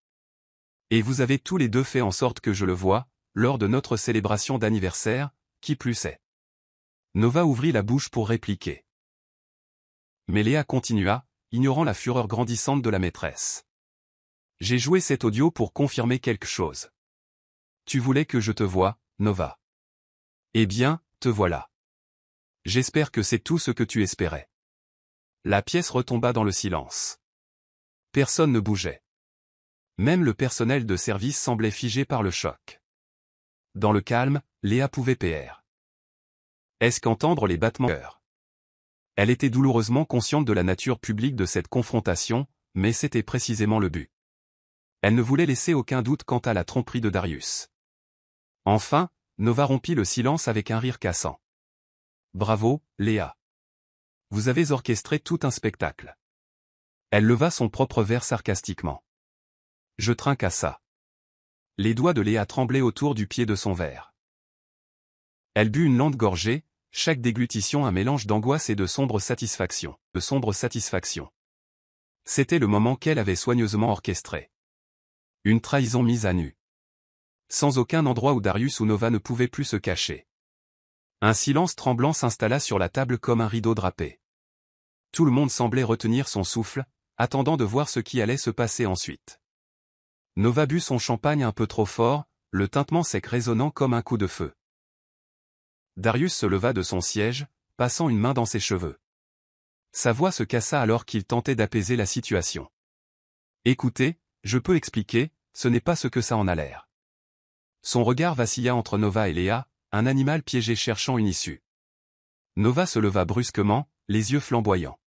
Et vous avez tous les deux fait en sorte que je le voie, lors de notre célébration d'anniversaire, qui plus est. Nova ouvrit la bouche pour répliquer. Mais Léa continua, ignorant la fureur grandissante de la maîtresse. J'ai joué cet audio pour confirmer quelque chose. Tu voulais que je te voie, Nova. Eh bien, te voilà. J'espère que c'est tout ce que tu espérais. La pièce retomba dans le silence. Personne ne bougeait. Même le personnel de service semblait figé par le choc. Dans le calme, Léa pouvait périr. Est-ce qu'entendre les battements de cœur? Elle était douloureusement consciente de la nature publique de cette confrontation, mais c'était précisément le but. Elle ne voulait laisser aucun doute quant à la tromperie de Darius. Enfin, Nova rompit le silence avec un rire cassant. Bravo, Léa. Vous avez orchestré tout un spectacle. Elle leva son propre verre sarcastiquement. Je trinque à ça. Les doigts de Léa tremblaient autour du pied de son verre. Elle but une lente gorgée, chaque déglutition un mélange d'angoisse et de sombre satisfaction. C'était le moment qu'elle avait soigneusement orchestré. Une trahison mise à nu. Sans aucun endroit où Darius ou Nova ne pouvaient plus se cacher. Un silence tremblant s'installa sur la table comme un rideau drapé. Tout le monde semblait retenir son souffle, attendant de voir ce qui allait se passer ensuite. Nova but son champagne un peu trop fort, le tintement sec résonnant comme un coup de feu. Darius se leva de son siège, passant une main dans ses cheveux. Sa voix se cassa alors qu'il tentait d'apaiser la situation. Écoutez, je peux expliquer, ce n'est pas ce que ça en a l'air. Son regard vacilla entre Nova et Léa, un animal piégé cherchant une issue. Nova se leva brusquement, les yeux flamboyants.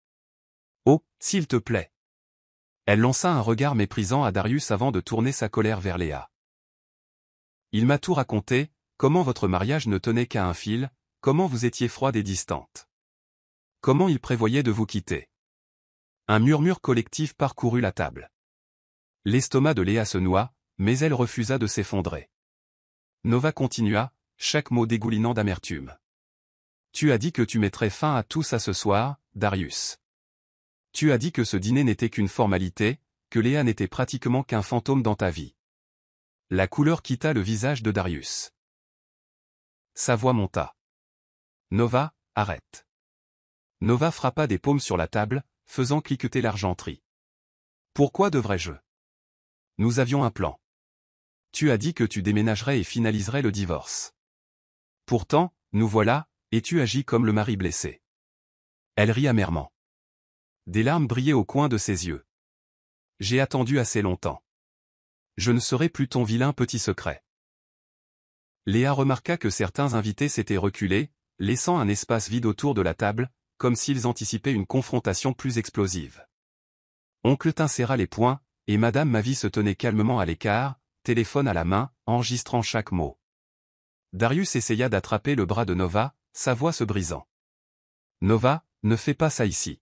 Oh, s'il te plaît. Elle lança un regard méprisant à Darius avant de tourner sa colère vers Léa. Il m'a tout raconté, comment votre mariage ne tenait qu'à un fil, comment vous étiez froide et distante. Comment il prévoyait de vous quitter. Un murmure collectif parcourut la table. L'estomac de Léa se noua, mais elle refusa de s'effondrer. Nova continua, chaque mot dégoulinant d'amertume. Tu as dit que tu mettrais fin à tout ça ce soir, Darius. Tu as dit que ce dîner n'était qu'une formalité, que Léa n'était pratiquement qu'un fantôme dans ta vie. La couleur quitta le visage de Darius. Sa voix monta. Nova, arrête. Nova frappa des paumes sur la table, faisant cliqueter l'argenterie. Pourquoi devrais-je? Nous avions un plan. Tu as dit que tu déménagerais et finaliserais le divorce. Pourtant, nous voilà, et tu agis comme le mari blessé. Elle rit amèrement. Des larmes brillaient au coin de ses yeux. J'ai attendu assez longtemps. Je ne serai plus ton vilain petit secret. Léa remarqua que certains invités s'étaient reculés, laissant un espace vide autour de la table, comme s'ils anticipaient une confrontation plus explosive. Oncle Tin serra les poings, et Madame Mavie se tenait calmement à l'écart, téléphone à la main, enregistrant chaque mot. Darius essaya d'attraper le bras de Nova, sa voix se brisant. Nova, ne fais pas ça ici.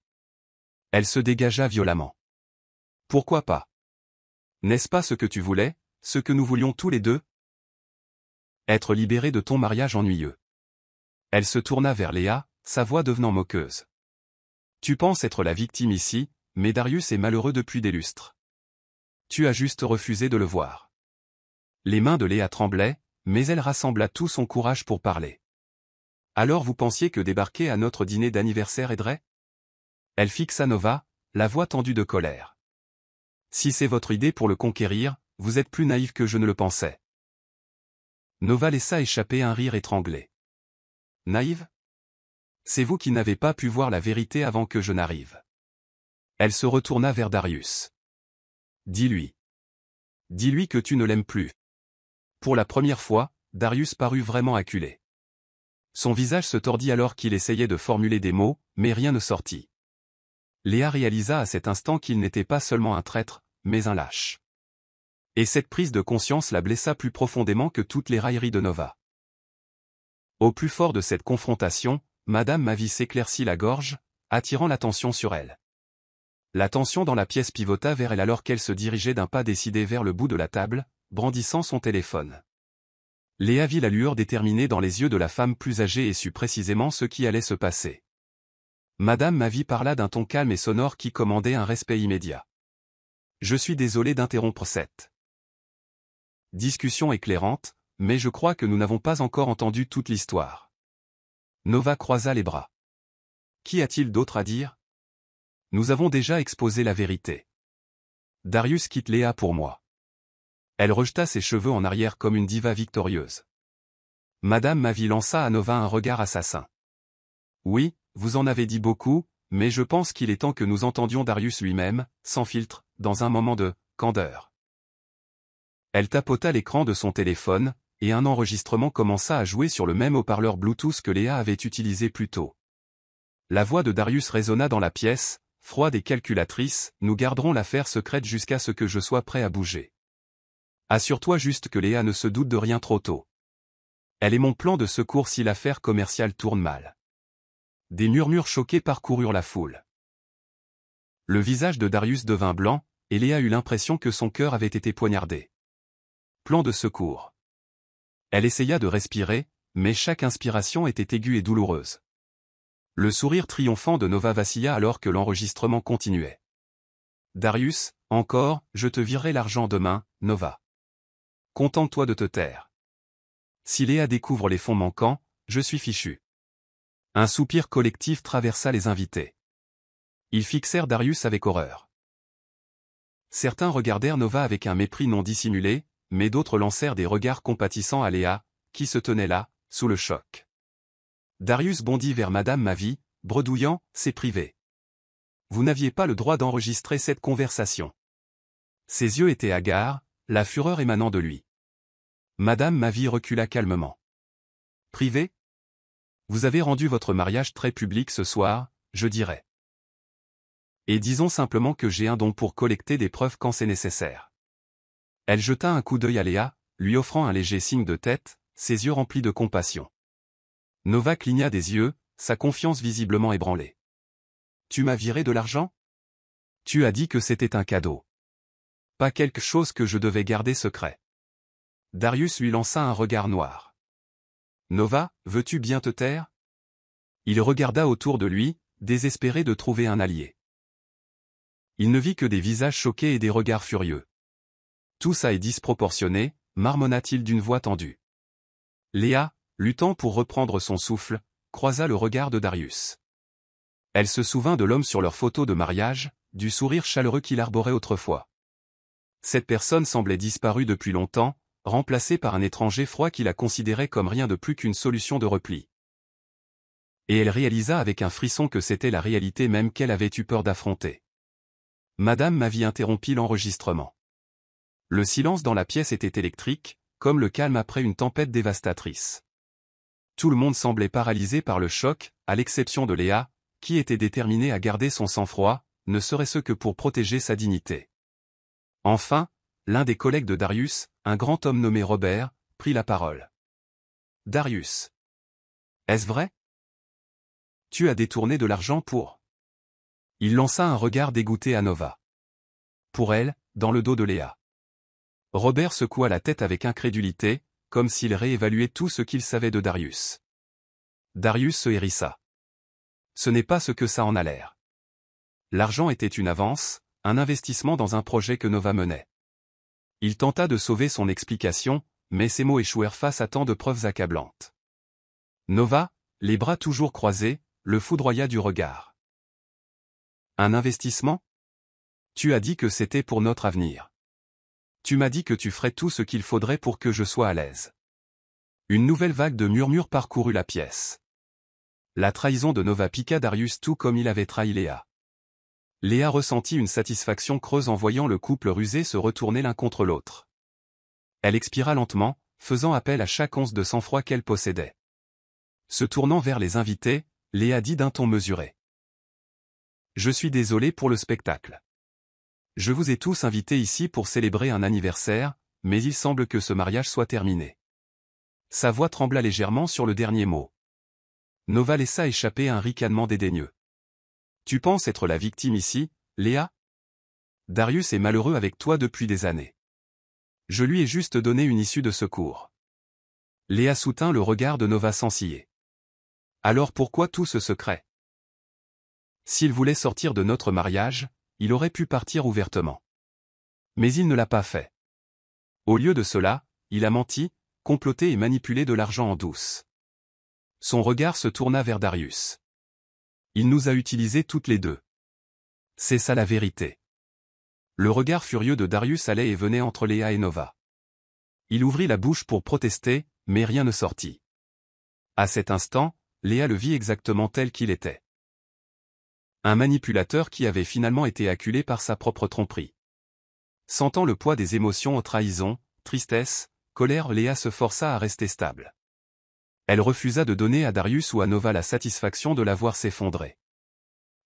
Elle se dégagea violemment. Pourquoi pas? N'est-ce pas ce que tu voulais, ce que nous voulions tous les deux? Être libéré de ton mariage ennuyeux. Elle se tourna vers Léa, sa voix devenant moqueuse. Tu penses être la victime ici, mais Darius est malheureux depuis des lustres. Tu as juste refusé de le voir. Les mains de Léa tremblaient, mais elle rassembla tout son courage pour parler. Alors vous pensiez que débarquer à notre dîner d'anniversaire aiderait? Elle fixa Nova, la voix tendue de colère. Si c'est votre idée pour le conquérir, vous êtes plus naïf que je ne le pensais. Nova laissa échapper un rire étranglé. Naïve? C'est vous qui n'avez pas pu voir la vérité avant que je n'arrive. Elle se retourna vers Darius. Dis-lui. Dis-lui que tu ne l'aimes plus. Pour la première fois, Darius parut vraiment acculé. Son visage se tordit alors qu'il essayait de formuler des mots, mais rien ne sortit. Léa réalisa à cet instant qu'il n'était pas seulement un traître, mais un lâche. Et cette prise de conscience la blessa plus profondément que toutes les railleries de Nova. Au plus fort de cette confrontation, Madame Mavie s'éclaircit la gorge, attirant l'attention sur elle. La tension dans la pièce pivota vers elle alors qu'elle se dirigeait d'un pas décidé vers le bout de la table, brandissant son téléphone. Léa vit la lueur déterminée dans les yeux de la femme plus âgée et sut précisément ce qui allait se passer. Madame Mavie parla d'un ton calme et sonore qui commandait un respect immédiat. Je suis désolé d'interrompre cette discussion éclairante, mais je crois que nous n'avons pas encore entendu toute l'histoire. Nova croisa les bras. Qu'y a-t-il d'autre à dire? Nous avons déjà exposé la vérité. Darius quitte Léa pour moi. Elle rejeta ses cheveux en arrière comme une diva victorieuse. Madame Mavi lança à Nova un regard assassin. Oui, vous en avez dit beaucoup, mais je pense qu'il est temps que nous entendions Darius lui-même, sans filtre, dans un moment de candeur. Elle tapota l'écran de son téléphone, et un enregistrement commença à jouer sur le même haut-parleur Bluetooth que Léa avait utilisé plus tôt. La voix de Darius résonna dans la pièce, froide et calculatrice, nous garderons l'affaire secrète jusqu'à ce que je sois prêt à bouger. Assure-toi juste que Léa ne se doute de rien trop tôt. Elle est mon plan de secours si l'affaire commerciale tourne mal. Des murmures choqués parcoururent la foule. Le visage de Darius devint blanc, et Léa eut l'impression que son cœur avait été poignardé. Plan de secours. Elle essaya de respirer, mais chaque inspiration était aiguë et douloureuse. Le sourire triomphant de Nova vacilla alors que l'enregistrement continuait. Darius, encore, je te virerai l'argent demain, Nova. Contente-toi de te taire. Si Léa découvre les fonds manquants, je suis fichu. Un soupir collectif traversa les invités. Ils fixèrent Darius avec horreur. Certains regardèrent Nova avec un mépris non dissimulé, mais d'autres lancèrent des regards compatissants à Léa, qui se tenait là, sous le choc. Darius bondit vers Madame Mavi, bredouillant, c'est privé. Vous n'aviez pas le droit d'enregistrer cette conversation. Ses yeux étaient hagards, la fureur émanant de lui. Madame Mavi recula calmement. Privé? Vous avez rendu votre mariage très public ce soir, je dirais. Et disons simplement que j'ai un don pour collecter des preuves quand c'est nécessaire. Elle jeta un coup d'œil à Léa, lui offrant un léger signe de tête, ses yeux remplis de compassion. Nova cligna des yeux, sa confiance visiblement ébranlée. Tu m'as viré de l'argent? Tu as dit que c'était un cadeau. Pas quelque chose que je devais garder secret. Darius lui lança un regard noir. Nova, veux-tu bien te taire? Il regarda autour de lui, désespéré de trouver un allié. Il ne vit que des visages choqués et des regards furieux. Tout ça est disproportionné, marmonna-t-il d'une voix tendue. Léa, luttant pour reprendre son souffle, croisa le regard de Darius. Elle se souvint de l'homme sur leur photo de mariage, du sourire chaleureux qu'il arborait autrefois. Cette personne semblait disparue depuis longtemps, remplacée par un étranger froid qui la considérait comme rien de plus qu'une solution de repli. Et elle réalisa avec un frisson que c'était la réalité même qu'elle avait eu peur d'affronter. Madame Mavi interrompit l'enregistrement. Le silence dans la pièce était électrique, comme le calme après une tempête dévastatrice. Tout le monde semblait paralysé par le choc, à l'exception de Léa, qui était déterminée à garder son sang-froid, ne serait-ce que pour protéger sa dignité. Enfin, l'un des collègues de Darius, un grand homme nommé Robert, prit la parole. Darius. Est-ce vrai? Tu as détourné de l'argent pour... Il lança un regard dégoûté à Nova. Pour elle, dans le dos de Léa. Robert secoua la tête avec incrédulité, comme s'il réévaluait tout ce qu'il savait de Darius. Darius se hérissa. Ce n'est pas ce que ça en a l'air. L'argent était une avance, un investissement dans un projet que Nova menait. Il tenta de sauver son explication, mais ses mots échouèrent face à tant de preuves accablantes. Nova, les bras toujours croisés, le foudroya du regard. Un investissement? Tu as dit que c'était pour notre avenir. Tu m'as dit que tu ferais tout ce qu'il faudrait pour que je sois à l'aise. Une nouvelle vague de murmures parcourut la pièce. La trahison de Nova piqua Darius tout comme il avait trahi Léa. Léa ressentit une satisfaction creuse en voyant le couple rusé se retourner l'un contre l'autre. Elle expira lentement, faisant appel à chaque once de sang-froid qu'elle possédait. Se tournant vers les invités, Léa dit d'un ton mesuré. Je suis désolé pour le spectacle. Je vous ai tous invités ici pour célébrer un anniversaire, mais il semble que ce mariage soit terminé. Sa voix trembla légèrement sur le dernier mot. Nova laissa échapper un ricanement dédaigneux. Tu penses être la victime ici, Léa? Darius est malheureux avec toi depuis des années. Je lui ai juste donné une issue de secours. Léa soutint le regard de Nova sans ciller. Alors pourquoi tout ce secret? S'il voulait sortir de notre mariage, il aurait pu partir ouvertement. Mais il ne l'a pas fait. Au lieu de cela, il a menti, comploter et manipuler de l'argent en douce. Son regard se tourna vers Darius. Il nous a utilisés toutes les deux. C'est ça la vérité. Le regard furieux de Darius allait et venait entre Léa et Nova. Il ouvrit la bouche pour protester, mais rien ne sortit. À cet instant, Léa le vit exactement tel qu'il était. Un manipulateur qui avait finalement été acculé par sa propre tromperie. Sentant le poids des émotions, trahison, tristesse, colère, Léa se força à rester stable. Elle refusa de donner à Darius ou à Nova la satisfaction de la voir s'effondrer.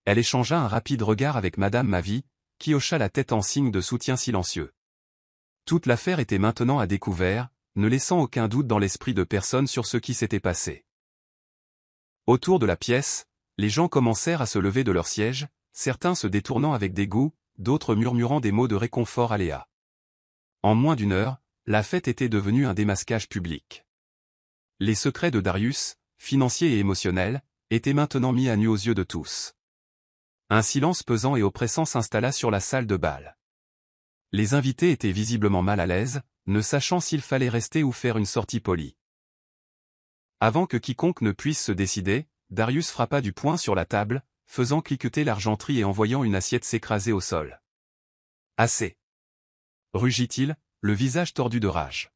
Elle échangea un rapide regard avec Madame Mavi, qui hocha la tête en signe de soutien silencieux. Toute l'affaire était maintenant à découvert, ne laissant aucun doute dans l'esprit de personne sur ce qui s'était passé. Autour de la pièce, les gens commencèrent à se lever de leur siège, certains se détournant avec dégoût, d'autres murmurant des mots de réconfort à Léa. En moins d'une heure, la fête était devenue un démasquage public. Les secrets de Darius, financiers et émotionnels, étaient maintenant mis à nu aux yeux de tous. Un silence pesant et oppressant s'installa sur la salle de bal. Les invités étaient visiblement mal à l'aise, ne sachant s'il fallait rester ou faire une sortie polie. Avant que quiconque ne puisse se décider, Darius frappa du poing sur la table, faisant cliqueter l'argenterie et envoyant une assiette s'écraser au sol. « Assez !» rugit-il, le visage tordu de rage.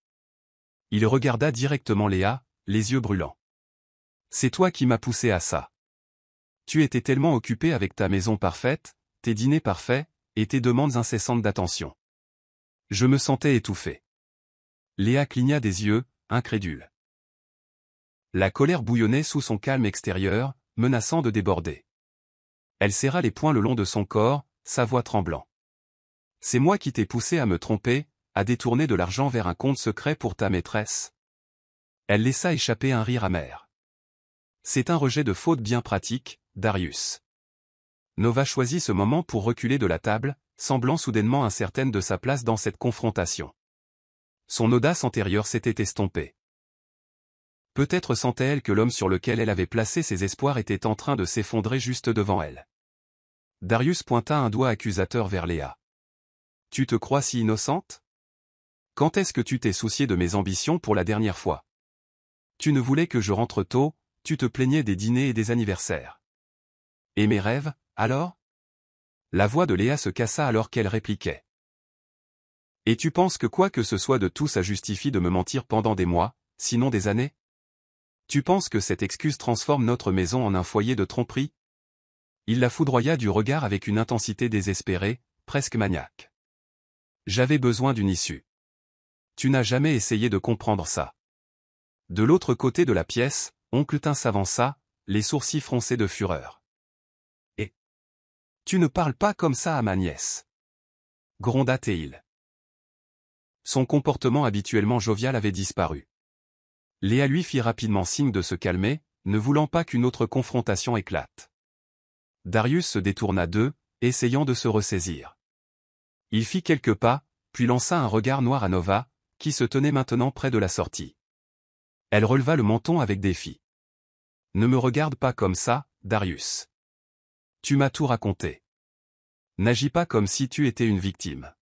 Il regarda directement Léa, les yeux brûlants. « C'est toi qui m'as poussé à ça. Tu étais tellement occupé avec ta maison parfaite, tes dîners parfaits, et tes demandes incessantes d'attention. Je me sentais étouffé. » Léa cligna des yeux, incrédule. La colère bouillonnait sous son calme extérieur, menaçant de déborder. Elle serra les poings le long de son corps, sa voix tremblant. « C'est moi qui t'ai poussé à me tromper, à détourner de l'argent vers un compte secret pour ta maîtresse. » Elle laissa échapper un rire amer. « C'est un rejet de faute bien pratique, Darius. » Nova choisit ce moment pour reculer de la table, semblant soudainement incertaine de sa place dans cette confrontation. Son audace antérieure s'était estompée. Peut-être sentait-elle que l'homme sur lequel elle avait placé ses espoirs était en train de s'effondrer juste devant elle. Darius pointa un doigt accusateur vers Léa. « Tu te crois si innocente? Quand est-ce que tu t'es soucié de mes ambitions pour la dernière fois? Tu ne voulais que je rentre tôt, tu te plaignais des dîners et des anniversaires. Et mes rêves, alors ?» La voix de Léa se cassa alors qu'elle répliquait. « Et tu penses que quoi que ce soit de tout ça justifie de me mentir pendant des mois, sinon des années? Tu penses que cette excuse transforme notre maison en un foyer de tromperie? » Il la foudroya du regard avec une intensité désespérée, presque maniaque. « J'avais besoin d'une issue. Tu n'as jamais essayé de comprendre ça. » De l'autre côté de la pièce, Oncle Tin s'avança, les sourcils froncés de fureur. « Et tu ne parles pas comme ça à ma nièce. » gronda Théil. Son comportement habituellement jovial avait disparu. Léa lui fit rapidement signe de se calmer, ne voulant pas qu'une autre confrontation éclate. Darius se détourna d'eux, essayant de se ressaisir. Il fit quelques pas, puis lança un regard noir à Nova, qui se tenait maintenant près de la sortie. Elle releva le menton avec défi. « Ne me regarde pas comme ça, Darius. Tu m'as tout raconté. N'agis pas comme si tu étais une victime. »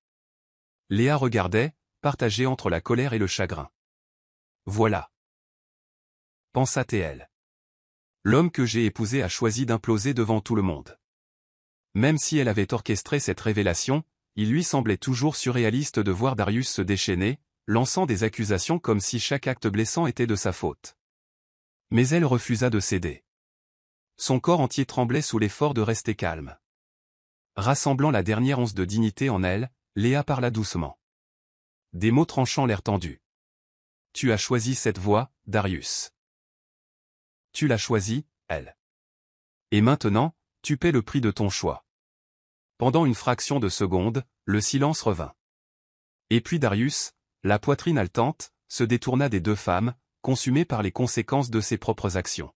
Léa regardait, partagée entre la colère et le chagrin. « Voilà. » pensa-t-elle. L'homme que j'ai épousé a choisi d'imploser devant tout le monde. Même si elle avait orchestré cette révélation, il lui semblait toujours surréaliste de voir Darius se déchaîner, lançant des accusations comme si chaque acte blessant était de sa faute. Mais elle refusa de céder. Son corps entier tremblait sous l'effort de rester calme. Rassemblant la dernière once de dignité en elle, Léa parla doucement. Des mots tranchant l'air tendu. « Tu as choisi cette voie, Darius. Tu l'as choisie, elle. Et maintenant, tu paies le prix de ton choix. » Pendant une fraction de seconde, le silence revint. Et puis Darius, la poitrine haletante, se détourna des deux femmes, consumé par les conséquences de ses propres actions.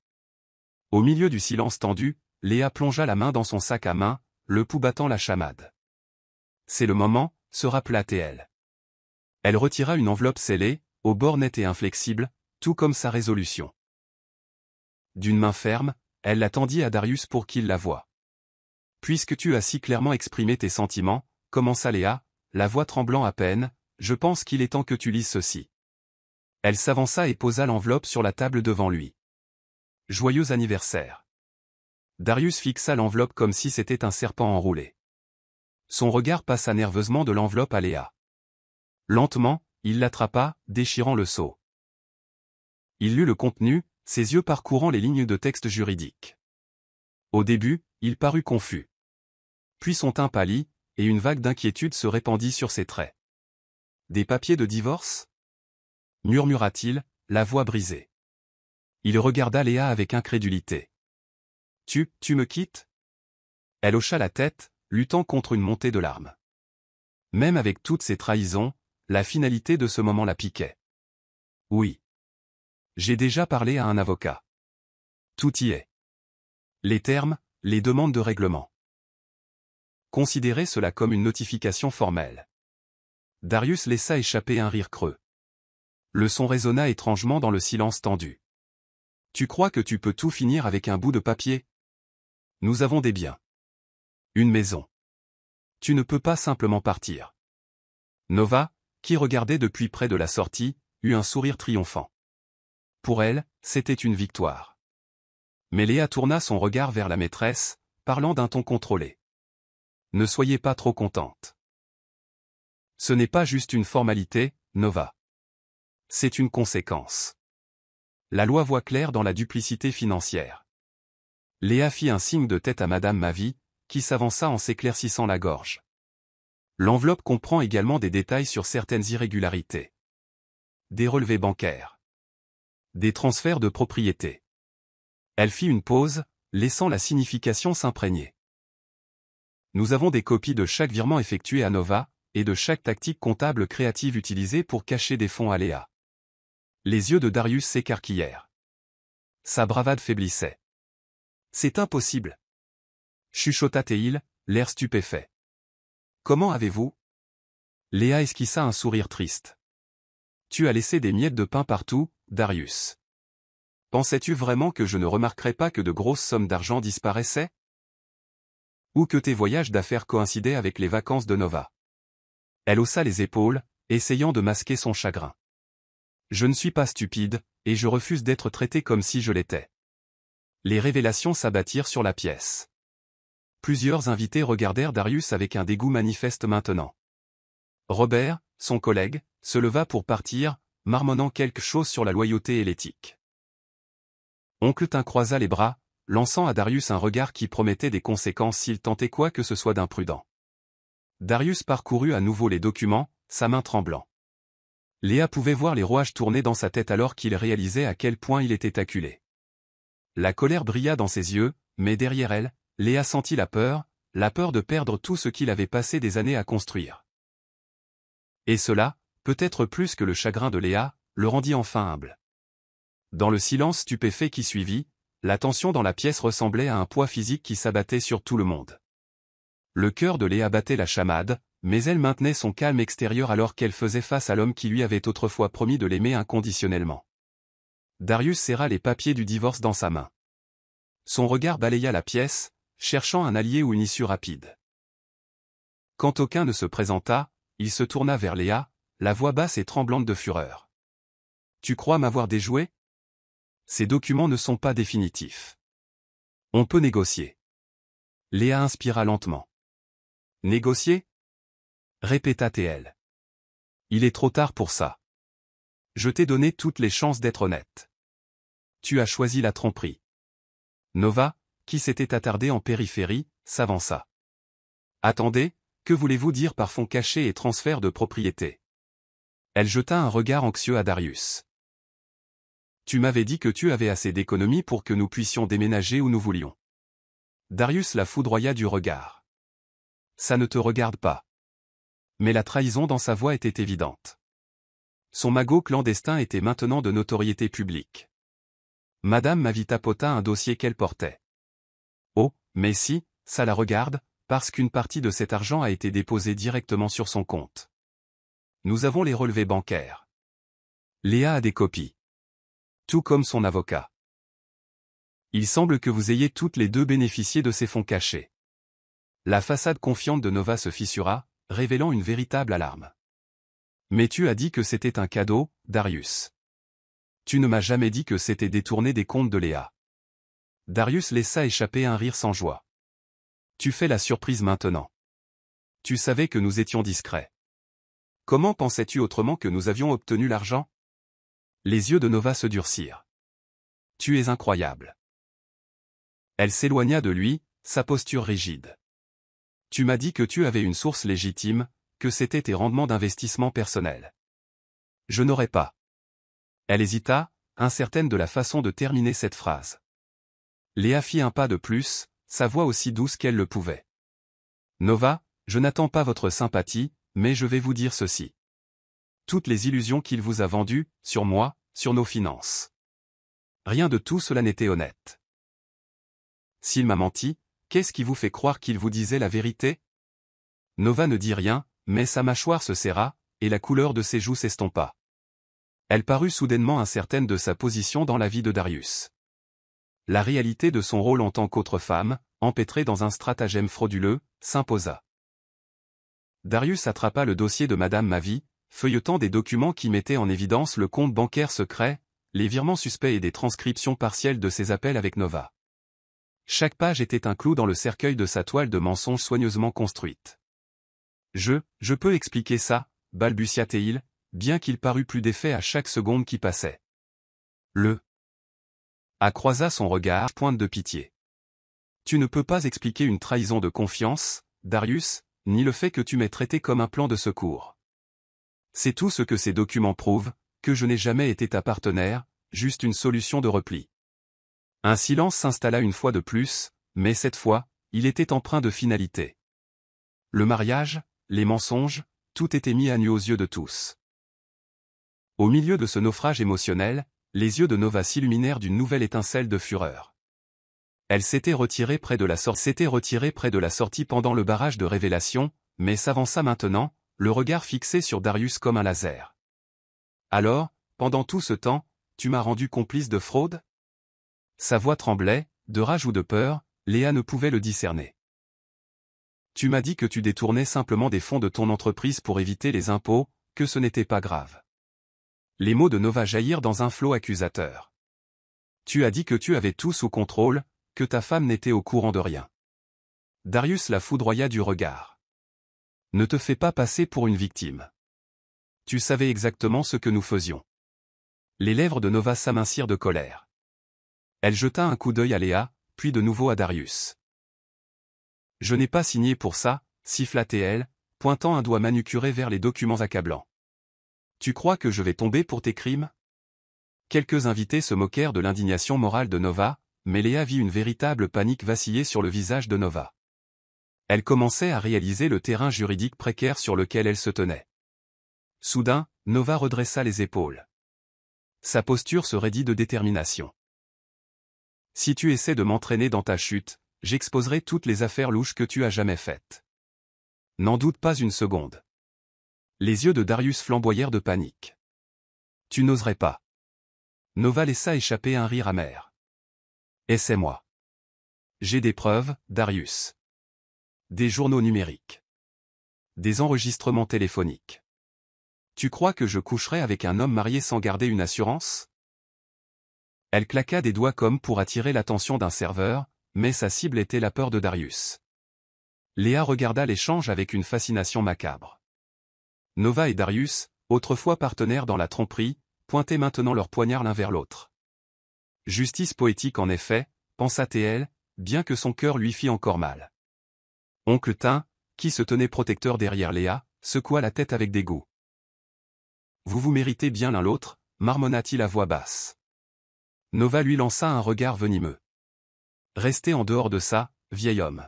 Au milieu du silence tendu, Léa plongea la main dans son sac à main, le pouls battant la chamade. « C'est le moment », se rappela-t-elle. Elle retira une enveloppe scellée, au bord net et inflexible, tout comme sa résolution. D'une main ferme, elle la tendit à Darius pour qu'il la voie. « Puisque tu as si clairement exprimé tes sentiments, » commença Léa, la voix tremblant à peine, « je pense qu'il est temps que tu lises ceci. » Elle s'avança et posa l'enveloppe sur la table devant lui. Joyeux anniversaire. Darius fixa l'enveloppe comme si c'était un serpent enroulé. Son regard passa nerveusement de l'enveloppe à Léa. Lentement, il l'attrapa, déchirant le sceau. Il lut le contenu, ses yeux parcourant les lignes de texte juridique. Au début, il parut confus. Puis son teint pâlit, et une vague d'inquiétude se répandit sur ses traits. Des papiers de divorce ? Murmura-t-il, la voix brisée. Il regarda Léa avec incrédulité. Tu me quittes ? Elle hocha la tête, luttant contre une montée de larmes. Même avec toutes ces trahisons, la finalité de ce moment la piquait. Oui. J'ai déjà parlé à un avocat. Tout y est. Les termes, les demandes de règlement. Considérez cela comme une notification formelle. Darius laissa échapper un rire creux. Le son résonna étrangement dans le silence tendu. Tu crois que tu peux tout finir avec un bout de papier ? Nous avons des biens. Une maison. Tu ne peux pas simplement partir. Nova, qui regardait depuis près de la sortie, eut un sourire triomphant. Pour elle, c'était une victoire. Mais Léa tourna son regard vers la maîtresse, parlant d'un ton contrôlé. Ne soyez pas trop contente. Ce n'est pas juste une formalité, Nova. C'est une conséquence. La loi voit clair dans la duplicité financière. Léa fit un signe de tête à Madame Mavie, qui s'avança en s'éclaircissant la gorge. L'enveloppe comprend également des détails sur certaines irrégularités. Des relevés bancaires. Des transferts de propriété. Elle fit une pause, laissant la signification s'imprégner. Nous avons des copies de chaque virement effectué à Nova, et de chaque tactique comptable créative utilisée pour cacher des fonds à Léa. Les yeux de Darius s'écarquillèrent. Sa bravade faiblissait. C'est impossible. Chuchota Théil, l'air stupéfait. Comment avez-vous ? Léa esquissa un sourire triste. Tu as laissé des miettes de pain partout, Darius. Pensais-tu vraiment que je ne remarquerais pas que de grosses sommes d'argent disparaissaient ? Ou que tes voyages d'affaires coïncidaient avec les vacances de Nova ? Elle haussa les épaules, essayant de masquer son chagrin. Je ne suis pas stupide, et je refuse d'être traité comme si je l'étais. Les révélations s'abattirent sur la pièce. Plusieurs invités regardèrent Darius avec un dégoût manifeste maintenant. Robert, son collègue, se leva pour partir, marmonnant quelque chose sur la loyauté et l'éthique. Oncle Tin croisa les bras, lançant à Darius un regard qui promettait des conséquences s'il tentait quoi que ce soit d'imprudent. Darius parcourut à nouveau les documents, sa main tremblant. Léa pouvait voir les rouages tourner dans sa tête alors qu'il réalisait à quel point il était acculé. La colère brilla dans ses yeux, mais derrière elle, Léa sentit la peur de perdre tout ce qu'il avait passé des années à construire. Et cela, peut-être plus que le chagrin de Léa, le rendit enfin humble. Dans le silence stupéfait qui suivit, la tension dans la pièce ressemblait à un poids physique qui s'abattait sur tout le monde. Le cœur de Léa battait la chamade, mais elle maintenait son calme extérieur alors qu'elle faisait face à l'homme qui lui avait autrefois promis de l'aimer inconditionnellement. Darius serra les papiers du divorce dans sa main. Son regard balaya la pièce, cherchant un allié ou une issue rapide. Quand aucun ne se présenta, il se tourna vers Léa, la voix basse et tremblante de fureur. « Tu crois m'avoir déjoué ? Ces documents ne sont pas définitifs. On peut négocier. » Léa inspira lentement. « Négocier ? » répéta-t-elle. « Il est trop tard pour ça. Je t'ai donné toutes les chances d'être honnête. Tu as choisi la tromperie. » Nova, qui s'était attardée en périphérie, s'avança. « Attendez, que voulez-vous dire par fonds cachés et transfert de propriété ?» Elle jeta un regard anxieux à Darius. « Tu m'avais dit que tu avais assez d'économies pour que nous puissions déménager où nous voulions. » Darius la foudroya du regard. « Ça ne te regarde pas. » Mais la trahison dans sa voix était évidente. Son magot clandestin était maintenant de notoriété publique. Madame Mavie tapota un dossier qu'elle portait. Oh, mais si, ça la regarde, parce qu'une partie de cet argent a été déposée directement sur son compte. Nous avons les relevés bancaires. Léa a des copies. Tout comme son avocat. Il semble que vous ayez toutes les deux bénéficié de ces fonds cachés. La façade confiante de Nova se fissura, révélant une véritable alarme. Mais tu as dit que c'était un cadeau, Darius. Tu ne m'as jamais dit que c'était détourné des comptes de Léa. Darius laissa échapper un rire sans joie. Tu fais la surprise maintenant. Tu savais que nous étions discrets. Comment pensais-tu autrement que nous avions obtenu l'argent? Les yeux de Nova se durcirent. Tu es incroyable. Elle s'éloigna de lui, sa posture rigide. Tu m'as dit que tu avais une source légitime, que c'était tes rendements d'investissement personnels. Je n'aurais pas. Elle hésita, incertaine de la façon de terminer cette phrase. Léa fit un pas de plus, sa voix aussi douce qu'elle le pouvait. Nova, je n'attends pas votre sympathie, mais je vais vous dire ceci. Toutes les illusions qu'il vous a vendues, sur moi, sur nos finances. Rien de tout cela n'était honnête. S'il m'a menti, qu'est-ce qui vous fait croire qu'il vous disait la vérité? Nova ne dit rien, mais sa mâchoire se serra, et la couleur de ses joues s'estompa. Elle parut soudainement incertaine de sa position dans la vie de Darius. La réalité de son rôle en tant qu'autre femme, empêtrée dans un stratagème frauduleux, s'imposa. Darius attrapa le dossier de Madame Mavi, feuilletant des documents qui mettaient en évidence le compte bancaire secret, les virements suspects et des transcriptions partielles de ses appels avec Nova. Chaque page était un clou dans le cercueil de sa toile de mensonges soigneusement construite. Je peux expliquer ça, balbutia-t-il, bien qu'il parût plus d'effet à chaque seconde qui passait. A croisa son regard, pointe de pitié. Tu ne peux pas expliquer une trahison de confiance, Darius, ni le fait que tu m'aies traité comme un plan de secours. C'est tout ce que ces documents prouvent, que je n'ai jamais été ta partenaire, juste une solution de repli. Un silence s'installa une fois de plus, mais cette fois, il était empreint de finalité. Le mariage, les mensonges, tout était mis à nu aux yeux de tous. Au milieu de ce naufrage émotionnel, les yeux de Nova s'illuminèrent d'une nouvelle étincelle de fureur. Elle s'était retirée près de la sortie pendant le barrage de révélation, mais s'avança maintenant, le regard fixé sur Darius comme un laser. Alors, pendant tout ce temps, tu m'as rendu complice de fraude? Sa voix tremblait, de rage ou de peur, Léa ne pouvait le discerner. Tu m'as dit que tu détournais simplement des fonds de ton entreprise pour éviter les impôts, que ce n'était pas grave. Les mots de Nova jaillirent dans un flot accusateur. Tu as dit que tu avais tout sous contrôle, que ta femme n'était au courant de rien. Darius la foudroya du regard. Ne te fais pas passer pour une victime. Tu savais exactement ce que nous faisions. Les lèvres de Nova s'amincirent de colère. Elle jeta un coup d'œil à Léa, puis de nouveau à Darius. Je n'ai pas signé pour ça, siffla-t-elle, pointant un doigt manucuré vers les documents accablants. Tu crois que je vais tomber pour tes crimes? Quelques invités se moquèrent de l'indignation morale de Nova, mais Léa vit une véritable panique vaciller sur le visage de Nova. Elle commençait à réaliser le terrain juridique précaire sur lequel elle se tenait. Soudain, Nova redressa les épaules. Sa posture se raidit de détermination. Si tu essaies de m'entraîner dans ta chute, j'exposerai toutes les affaires louches que tu as jamais faites. N'en doute pas une seconde. Les yeux de Darius flamboyèrent de panique. Tu n'oserais pas. Nova laissa échapper un rire amer. Essaie-moi. J'ai des preuves, Darius. Des journaux numériques. Des enregistrements téléphoniques. Tu crois que je coucherai avec un homme marié sans garder une assurance? Elle claqua des doigts comme pour attirer l'attention d'un serveur, mais sa cible était la peur de Darius. Léa regarda l'échange avec une fascination macabre. Nova et Darius, autrefois partenaires dans la tromperie, pointaient maintenant leurs poignards l'un vers l'autre. Justice poétique en effet, pensa-t-elle, bien que son cœur lui fît encore mal. Oncle Tin, qui se tenait protecteur derrière Léa, secoua la tête avec dégoût. Vous vous méritez bien l'un l'autre, marmonna-t-il à voix basse. Nova lui lança un regard venimeux. Restez en dehors de ça, vieil homme.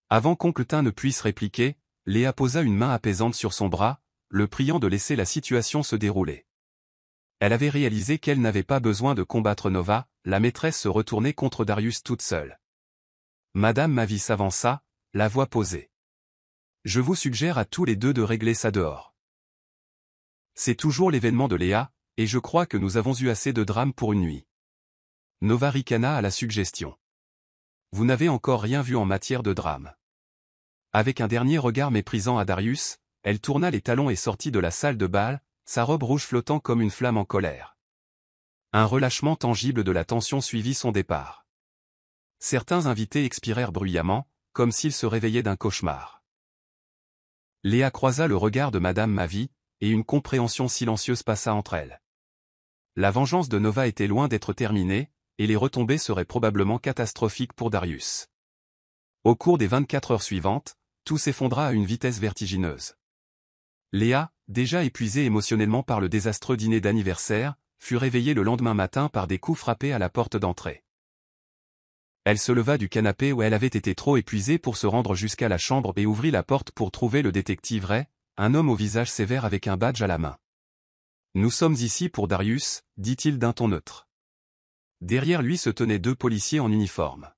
Avant qu'oncle Tin ne puisse répliquer, Léa posa une main apaisante sur son bras, le priant de laisser la situation se dérouler. Elle avait réalisé qu'elle n'avait pas besoin de combattre Nova, la maîtresse se retournait contre Darius toute seule. Madame Mavi s'avança, la voix posée. Je vous suggère à tous les deux de régler ça dehors. C'est toujours l'événement de Léa, et je crois que nous avons eu assez de drames pour une nuit. Nova ricana à la suggestion. Vous n'avez encore rien vu en matière de drame. Avec un dernier regard méprisant à Darius, elle tourna les talons et sortit de la salle de bal, sa robe rouge flottant comme une flamme en colère. Un relâchement tangible de la tension suivit son départ. Certains invités expirèrent bruyamment, comme s'ils se réveillaient d'un cauchemar. Léa croisa le regard de Madame Mavie, et une compréhension silencieuse passa entre elles. La vengeance de Nova était loin d'être terminée, et les retombées seraient probablement catastrophiques pour Darius. Au cours des 24 heures suivantes, tout s'effondra à une vitesse vertigineuse. Léa, déjà épuisée émotionnellement par le désastreux dîner d'anniversaire, fut réveillée le lendemain matin par des coups frappés à la porte d'entrée. Elle se leva du canapé où elle avait été trop épuisée pour se rendre jusqu'à la chambre et ouvrit la porte pour trouver le détective Ray, un homme au visage sévère avec un badge à la main. « Nous sommes ici pour Darius », dit-il d'un ton neutre. Derrière lui se tenaient 2 policiers en uniforme.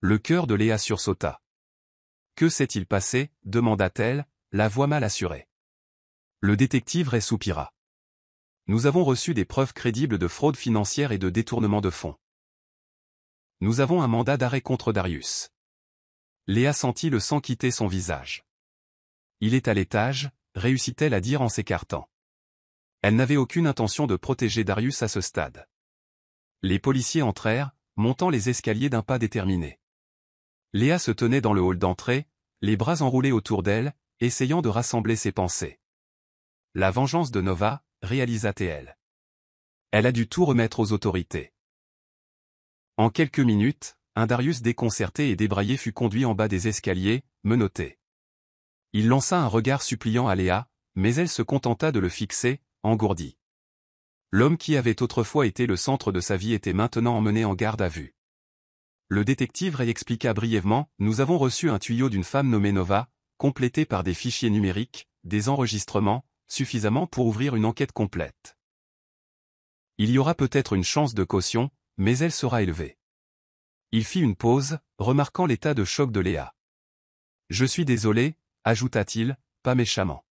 Le cœur de Léa sursauta. « Que s'est-il passé » demanda-t-elle, la voix mal assurée. Le détective Ray soupira. « Nous avons reçu des preuves crédibles de fraude financière et de détournement de fonds. Nous avons un mandat d'arrêt contre Darius. » Léa sentit le sang quitter son visage. « Il est à l'étage », réussit-elle à dire en s'écartant. Elle n'avait aucune intention de protéger Darius à ce stade. Les policiers entrèrent, montant les escaliers d'un pas déterminé. Léa se tenait dans le hall d'entrée, les bras enroulés autour d'elle, essayant de rassembler ses pensées. La vengeance de Nova, réalisa-t-elle. Elle a dû tout remettre aux autorités. En quelques minutes, un Darius déconcerté et débraillé fut conduit en bas des escaliers, menotté. Il lança un regard suppliant à Léa, mais elle se contenta de le fixer, engourdie. L'homme qui avait autrefois été le centre de sa vie était maintenant emmené en garde à vue. Le détective Ray expliqua brièvement, « Nous avons reçu un tuyau d'une femme nommée Nova, complété par des fichiers numériques, des enregistrements, suffisamment pour ouvrir une enquête complète. Il y aura peut-être une chance de caution, mais elle sera élevée. » Il fit une pause, remarquant l'état de choc de Léa. « Je suis désolé », ajouta-t-il, pas méchamment.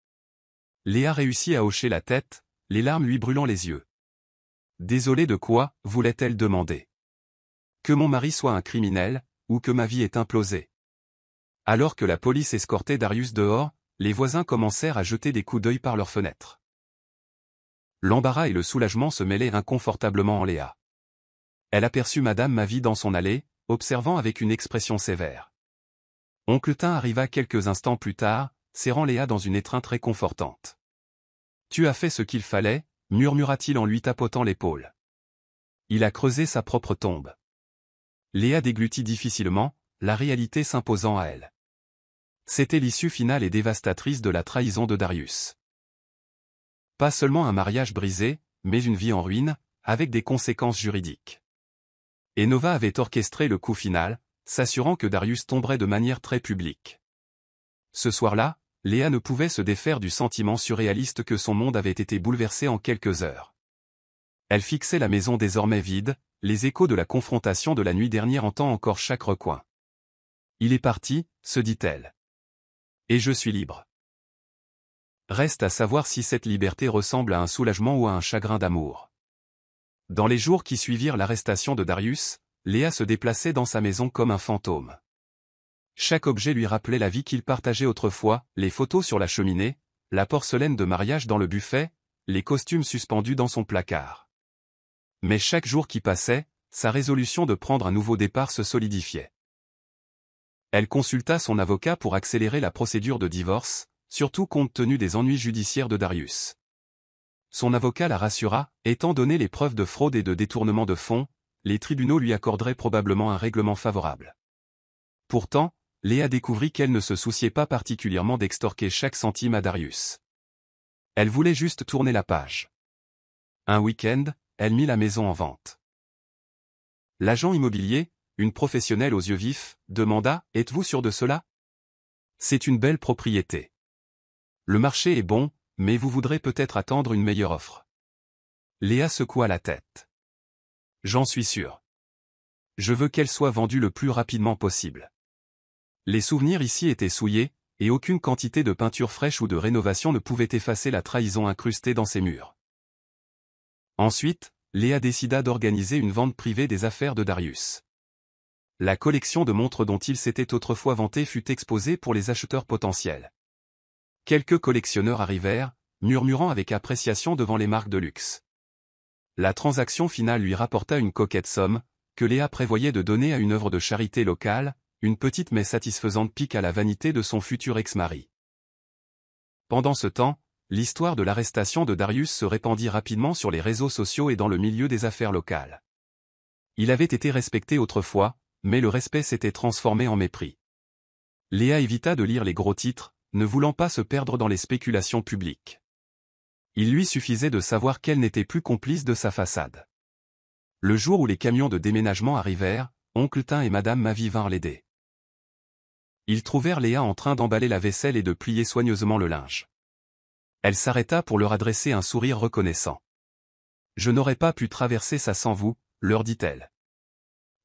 Léa réussit à hocher la tête, les larmes lui brûlant les yeux. « Désolé de quoi » voulait-elle demander. « Que mon mari soit un criminel, ou que ma vie ait implosé. » Alors que la police escortait Darius dehors, les voisins commencèrent à jeter des coups d'œil par leurs fenêtres. L'embarras et le soulagement se mêlaient inconfortablement en Léa. Elle aperçut Madame Mavie dans son allée, observant avec une expression sévère. Oncle Tin arriva quelques instants plus tard, serrant Léa dans une étreinte réconfortante. « Tu as fait ce qu'il fallait » murmura-t-il en lui tapotant l'épaule. Il a creusé sa propre tombe. Léa déglutit difficilement, la réalité s'imposant à elle. C'était l'issue finale et dévastatrice de la trahison de Darius. Pas seulement un mariage brisé, mais une vie en ruine, avec des conséquences juridiques. Et Nova avait orchestré le coup final, s'assurant que Darius tomberait de manière très publique. Ce soir-là, Léa ne pouvait se défaire du sentiment surréaliste que son monde avait été bouleversé en quelques heures. Elle fixait la maison désormais vide, les échos de la confrontation de la nuit dernière hantant encore chaque recoin. « Il est parti », se dit-elle. « Et je suis libre. » Reste à savoir si cette liberté ressemble à un soulagement ou à un chagrin d'amour. Dans les jours qui suivirent l'arrestation de Darius, Léa se déplaçait dans sa maison comme un fantôme. Chaque objet lui rappelait la vie qu'il partageait autrefois, les photos sur la cheminée, la porcelaine de mariage dans le buffet, les costumes suspendus dans son placard. Mais chaque jour qui passait, sa résolution de prendre un nouveau départ se solidifiait. Elle consulta son avocat pour accélérer la procédure de divorce, surtout compte tenu des ennuis judiciaires de Darius. Son avocat la rassura, étant donné les preuves de fraude et de détournement de fonds, les tribunaux lui accorderaient probablement un règlement favorable. Pourtant, Léa découvrit qu'elle ne se souciait pas particulièrement d'extorquer chaque centime à Darius. Elle voulait juste tourner la page. Un week-end, elle mit la maison en vente. L'agent immobilier, une professionnelle aux yeux vifs, demanda « Êtes-vous sûr de cela ? C'est une belle propriété. Le marché est bon, mais vous voudrez peut-être attendre une meilleure offre. » Léa secoua la tête. « J'en suis sûr. Je veux qu'elle soit vendue le plus rapidement possible. » Les souvenirs ici étaient souillés, et aucune quantité de peinture fraîche ou de rénovation ne pouvait effacer la trahison incrustée dans ses murs. Ensuite, Léa décida d'organiser une vente privée des affaires de Darius. La collection de montres dont il s'était autrefois vanté fut exposée pour les acheteurs potentiels. Quelques collectionneurs arrivèrent, murmurant avec appréciation devant les marques de luxe. La transaction finale lui rapporta une coquette somme, que Léa prévoyait de donner à une œuvre de charité locale, une petite mais satisfaisante pique à la vanité de son futur ex-mari. Pendant ce temps, l'histoire de l'arrestation de Darius se répandit rapidement sur les réseaux sociaux et dans le milieu des affaires locales. Il avait été respecté autrefois, mais le respect s'était transformé en mépris. Léa évita de lire les gros titres, ne voulant pas se perdre dans les spéculations publiques. Il lui suffisait de savoir qu'elle n'était plus complice de sa façade. Le jour où les camions de déménagement arrivèrent, Oncle Tin et Madame Mavie vinrent l'aider. Ils trouvèrent Léa en train d'emballer la vaisselle et de plier soigneusement le linge. Elle s'arrêta pour leur adresser un sourire reconnaissant. « Je n'aurais pas pu traverser ça sans vous », leur dit-elle.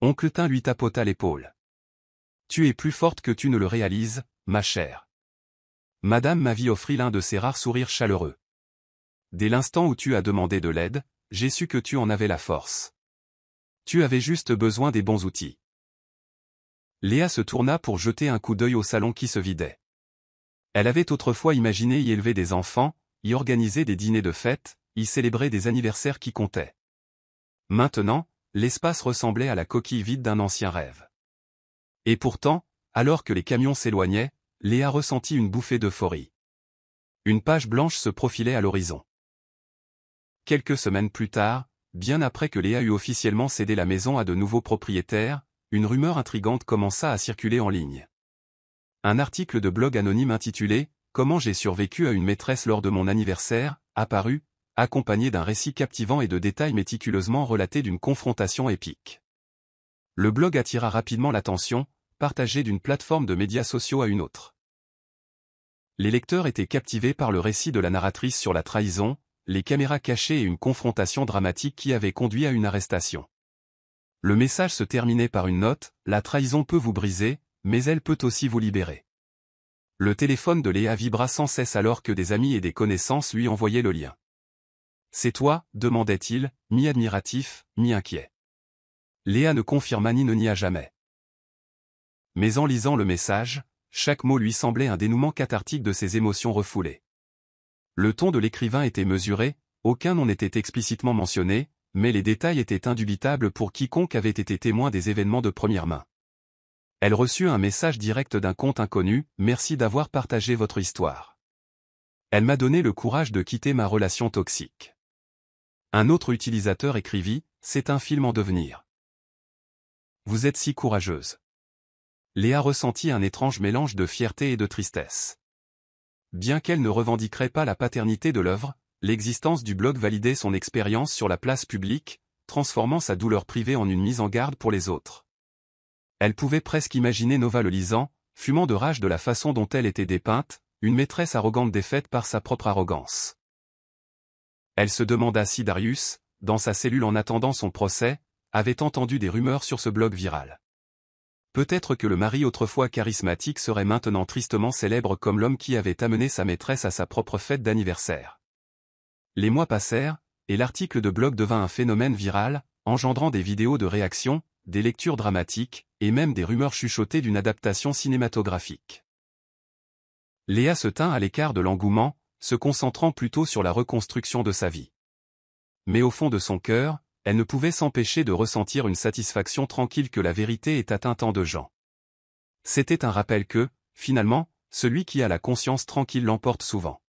Oncle Tin lui tapota l'épaule. « Tu es plus forte que tu ne le réalises, ma chère. » Madame Mavie offrit l'un de ses rares sourires chaleureux. « Dès l'instant où tu as demandé de l'aide, j'ai su que tu en avais la force. Tu avais juste besoin des bons outils. » Léa se tourna pour jeter un coup d'œil au salon qui se vidait. Elle avait autrefois imaginé y élever des enfants, y organiser des dîners de fête, y célébrer des anniversaires qui comptaient. Maintenant, l'espace ressemblait à la coquille vide d'un ancien rêve. Et pourtant, alors que les camions s'éloignaient, Léa ressentit une bouffée d'euphorie. Une page blanche se profilait à l'horizon. Quelques semaines plus tard, bien après que Léa eut officiellement cédé la maison à de nouveaux propriétaires, une rumeur intrigante commença à circuler en ligne. Un article de blog anonyme intitulé « Comment j'ai survécu à une maîtresse lors de mon anniversaire » apparut, accompagné d'un récit captivant et de détails méticuleusement relatés d'une confrontation épique. Le blog attira rapidement l'attention, partagé d'une plateforme de médias sociaux à une autre. Les lecteurs étaient captivés par le récit de la narratrice sur la trahison, les caméras cachées et une confrontation dramatique qui avait conduit à une arrestation. Le message se terminait par une note « La trahison peut vous briser, mais elle peut aussi vous libérer. » Le téléphone de Léa vibra sans cesse alors que des amis et des connaissances lui envoyaient le lien. « C'est toi ?» demandait-il, mi-admiratif, mi-inquiet. Léa ne confirma ni ne nia jamais. Mais en lisant le message, chaque mot lui semblait un dénouement cathartique de ses émotions refoulées. Le ton de l'écrivain était mesuré, aucun nom n'était explicitement mentionné, mais les détails étaient indubitables pour quiconque avait été témoin des événements de première main. Elle reçut un message direct d'un compte inconnu « Merci d'avoir partagé votre histoire. Elle m'a donné le courage de quitter ma relation toxique. » Un autre utilisateur écrivit « C'est un film en devenir. Vous êtes si courageuse. » Léa ressentit un étrange mélange de fierté et de tristesse. Bien qu'elle ne revendiquerait pas la paternité de l'œuvre, l'existence du blog validait son expérience sur la place publique, transformant sa douleur privée en une mise en garde pour les autres. Elle pouvait presque imaginer Nova le lisant, fumant de rage de la façon dont elle était dépeinte, une maîtresse arrogante défaite par sa propre arrogance. Elle se demanda si Darius, dans sa cellule en attendant son procès, avait entendu des rumeurs sur ce blog viral. Peut-être que le mari autrefois charismatique serait maintenant tristement célèbre comme l'homme qui avait amené sa maîtresse à sa propre fête d'anniversaire. Les mois passèrent, et l'article de blog devint un phénomène viral, engendrant des vidéos de réaction, des lectures dramatiques, et même des rumeurs chuchotées d'une adaptation cinématographique. Léa se tint à l'écart de l'engouement, se concentrant plutôt sur la reconstruction de sa vie. Mais au fond de son cœur, elle ne pouvait s'empêcher de ressentir une satisfaction tranquille que la vérité ait atteint tant de gens. C'était un rappel que, finalement, celui qui a la conscience tranquille l'emporte souvent.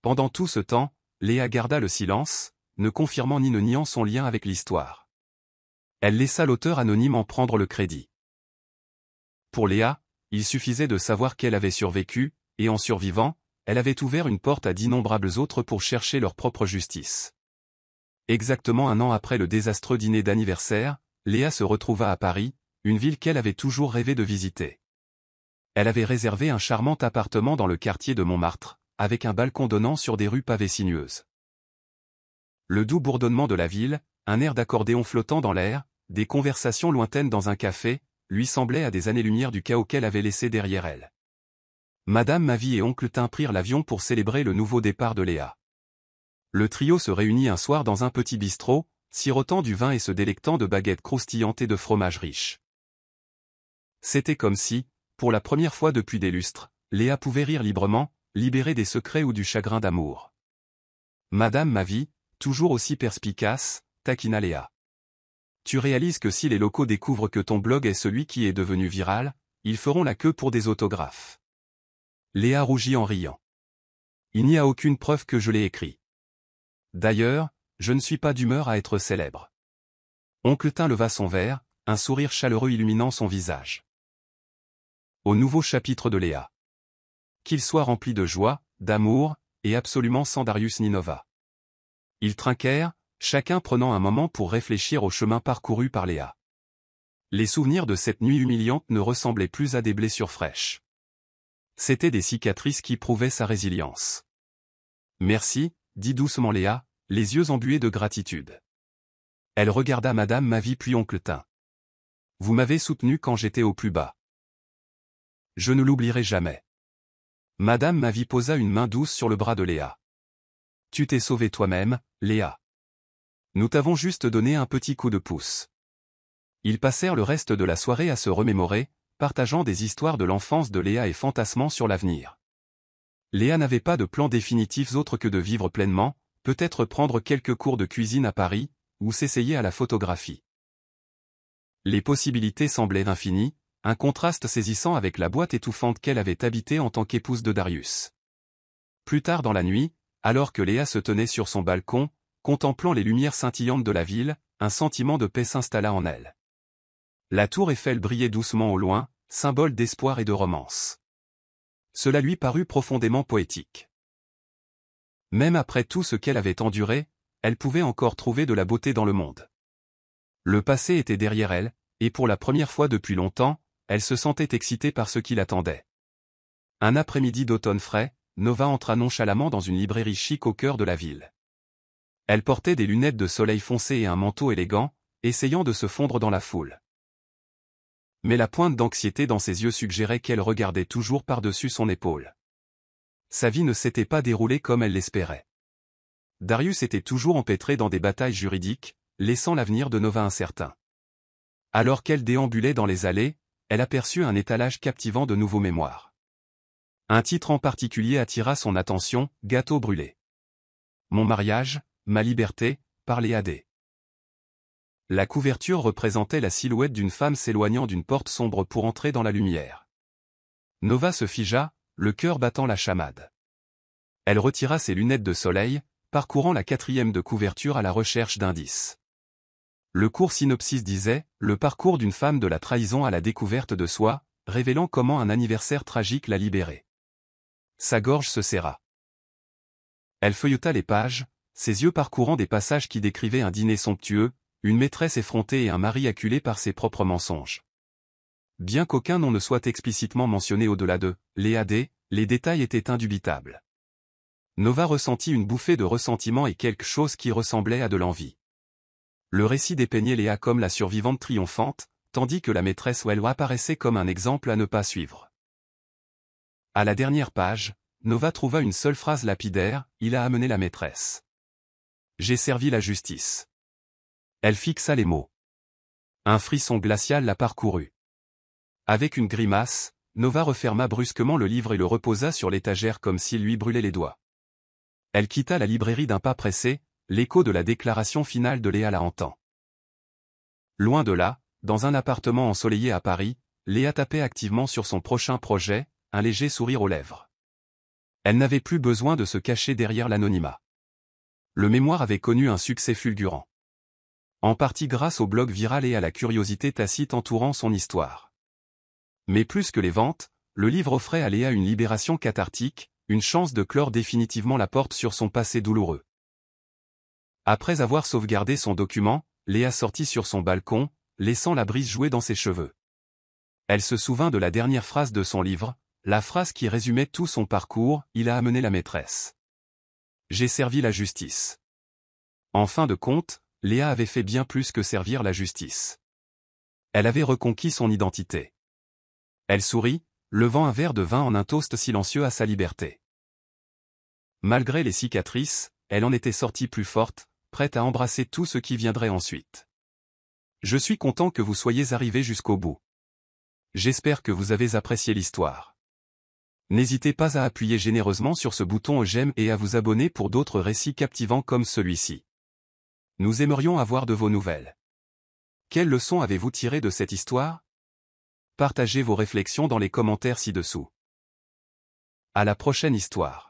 Pendant tout ce temps, Léa garda le silence, ne confirmant ni ne niant son lien avec l'histoire. Elle laissa l'auteur anonyme en prendre le crédit. Pour Léa, il suffisait de savoir qu'elle avait survécu, et en survivant, elle avait ouvert une porte à d'innombrables autres pour chercher leur propre justice. Exactement un an après le désastreux dîner d'anniversaire, Léa se retrouva à Paris, une ville qu'elle avait toujours rêvé de visiter. Elle avait réservé un charmant appartement dans le quartier de Montmartre, avec un balcon donnant sur des rues pavées sinueuses. Le doux bourdonnement de la ville, un air d'accordéon flottant dans l'air, des conversations lointaines dans un café, lui semblaient à des années-lumière du chaos qu'elle avait laissé derrière elle. Madame Mavie et Oncle Tin prirent l'avion pour célébrer le nouveau départ de Léa. Le trio se réunit un soir dans un petit bistrot, sirotant du vin et se délectant de baguettes croustillantes et de fromage riche. C'était comme si, pour la première fois depuis des lustres, Léa pouvait rire librement, libérée des secrets ou du chagrin d'amour. Madame Mavie, toujours aussi perspicace, taquina Léa. Tu réalises que si les locaux découvrent que ton blog est celui qui est devenu viral, ils feront la queue pour des autographes. Léa rougit en riant. Il n'y a aucune preuve que je l'ai écrit. D'ailleurs, je ne suis pas d'humeur à être célèbre. Oncle leva son verre, un sourire chaleureux illuminant son visage. Au nouveau chapitre de Léa. Qu'il soit rempli de joie, d'amour, et absolument sans Darius ni Nova. Ils trinquèrent, chacun prenant un moment pour réfléchir au chemin parcouru par Léa. Les souvenirs de cette nuit humiliante ne ressemblaient plus à des blessures fraîches. C'étaient des cicatrices qui prouvaient sa résilience. Merci, dit doucement Léa, les yeux embués de gratitude. Elle regarda Madame Mavie puis Oncle Tin. Vous m'avez soutenu quand j'étais au plus bas. Je ne l'oublierai jamais. Madame Mavie posa une main douce sur le bras de Léa. Tu t'es sauvée toi-même, Léa. Nous t'avons juste donné un petit coup de pouce. Ils passèrent le reste de la soirée à se remémorer, partageant des histoires de l'enfance de Léa et fantasmant sur l'avenir. Léa n'avait pas de plan définitif autre que de vivre pleinement, peut-être prendre quelques cours de cuisine à Paris, ou s'essayer à la photographie. Les possibilités semblaient infinies, un contraste saisissant avec la boîte étouffante qu'elle avait habitée en tant qu'épouse de Darius. Plus tard dans la nuit, alors que Léa se tenait sur son balcon, contemplant les lumières scintillantes de la ville, un sentiment de paix s'installa en elle. La tour Eiffel brillait doucement au loin, symbole d'espoir et de romance. Cela lui parut profondément poétique. Même après tout ce qu'elle avait enduré, elle pouvait encore trouver de la beauté dans le monde. Le passé était derrière elle, et pour la première fois depuis longtemps, elle se sentait excitée par ce qui l'attendait. Un après-midi d'automne frais, Nova entra nonchalamment dans une librairie chic au cœur de la ville. Elle portait des lunettes de soleil foncé et un manteau élégant, essayant de se fondre dans la foule. Mais la pointe d'anxiété dans ses yeux suggérait qu'elle regardait toujours par-dessus son épaule. Sa vie ne s'était pas déroulée comme elle l'espérait. Darius était toujours empêtré dans des batailles juridiques, laissant l'avenir de Nova incertain. Alors qu'elle déambulait dans les allées, elle aperçut un étalage captivant de nouveaux mémoires. Un titre en particulier attira son attention, Gâteau brûlé. Mon mariage, ma liberté, par Léa D. La couverture représentait la silhouette d'une femme s'éloignant d'une porte sombre pour entrer dans la lumière. Nova se figea, le cœur battant la chamade. Elle retira ses lunettes de soleil, parcourant la 4e de couverture à la recherche d'indices. Le court synopsis disait « Le parcours d'une femme de la trahison à la découverte de soi, révélant comment un anniversaire tragique l'a libérée. » Sa gorge se serra. Elle feuilleta les pages, ses yeux parcourant des passages qui décrivaient un dîner somptueux, une maîtresse effrontée et un mari acculé par ses propres mensonges. Bien qu'aucun nom ne soit explicitement mentionné au-delà de « Léa D », les détails étaient indubitables. Nova ressentit une bouffée de ressentiment et quelque chose qui ressemblait à de l'envie. Le récit dépeignait Léa comme la survivante triomphante, tandis que la maîtresse Welwa apparaissait comme un exemple à ne pas suivre. À la dernière page, Nova trouva une seule phrase lapidaire, « Il a amené la maîtresse. J'ai servi la justice. » Elle fixa les mots. Un frisson glacial la parcourut. Avec une grimace, Nova referma brusquement le livre et le reposa sur l'étagère comme s'il lui brûlait les doigts. Elle quitta la librairie d'un pas pressé, l'écho de la déclaration finale de Léa la hantant. Loin de là, dans un appartement ensoleillé à Paris, Léa tapait activement sur son prochain projet, un léger sourire aux lèvres. Elle n'avait plus besoin de se cacher derrière l'anonymat. Le mémoire avait connu un succès fulgurant. En partie grâce au blog viral et à la curiosité tacite entourant son histoire. Mais plus que les ventes, le livre offrait à Léa une libération cathartique, une chance de clore définitivement la porte sur son passé douloureux. Après avoir sauvegardé son document, Léa sortit sur son balcon, laissant la brise jouer dans ses cheveux. Elle se souvint de la dernière phrase de son livre, la phrase qui résumait tout son parcours, « Il a amené la maîtresse. J'ai servi la justice. » En fin de compte, Léa avait fait bien plus que servir la justice. Elle avait reconquis son identité. Elle sourit, levant un verre de vin en un toast silencieux à sa liberté. Malgré les cicatrices, elle en était sortie plus forte, prête à embrasser tout ce qui viendrait ensuite. Je suis content que vous soyez arrivés jusqu'au bout. J'espère que vous avez apprécié l'histoire. N'hésitez pas à appuyer généreusement sur ce bouton j'aime et à vous abonner pour d'autres récits captivants comme celui-ci. Nous aimerions avoir de vos nouvelles. Quelles leçons avez-vous tirées de cette histoire? Partagez vos réflexions dans les commentaires ci-dessous. À la prochaine histoire.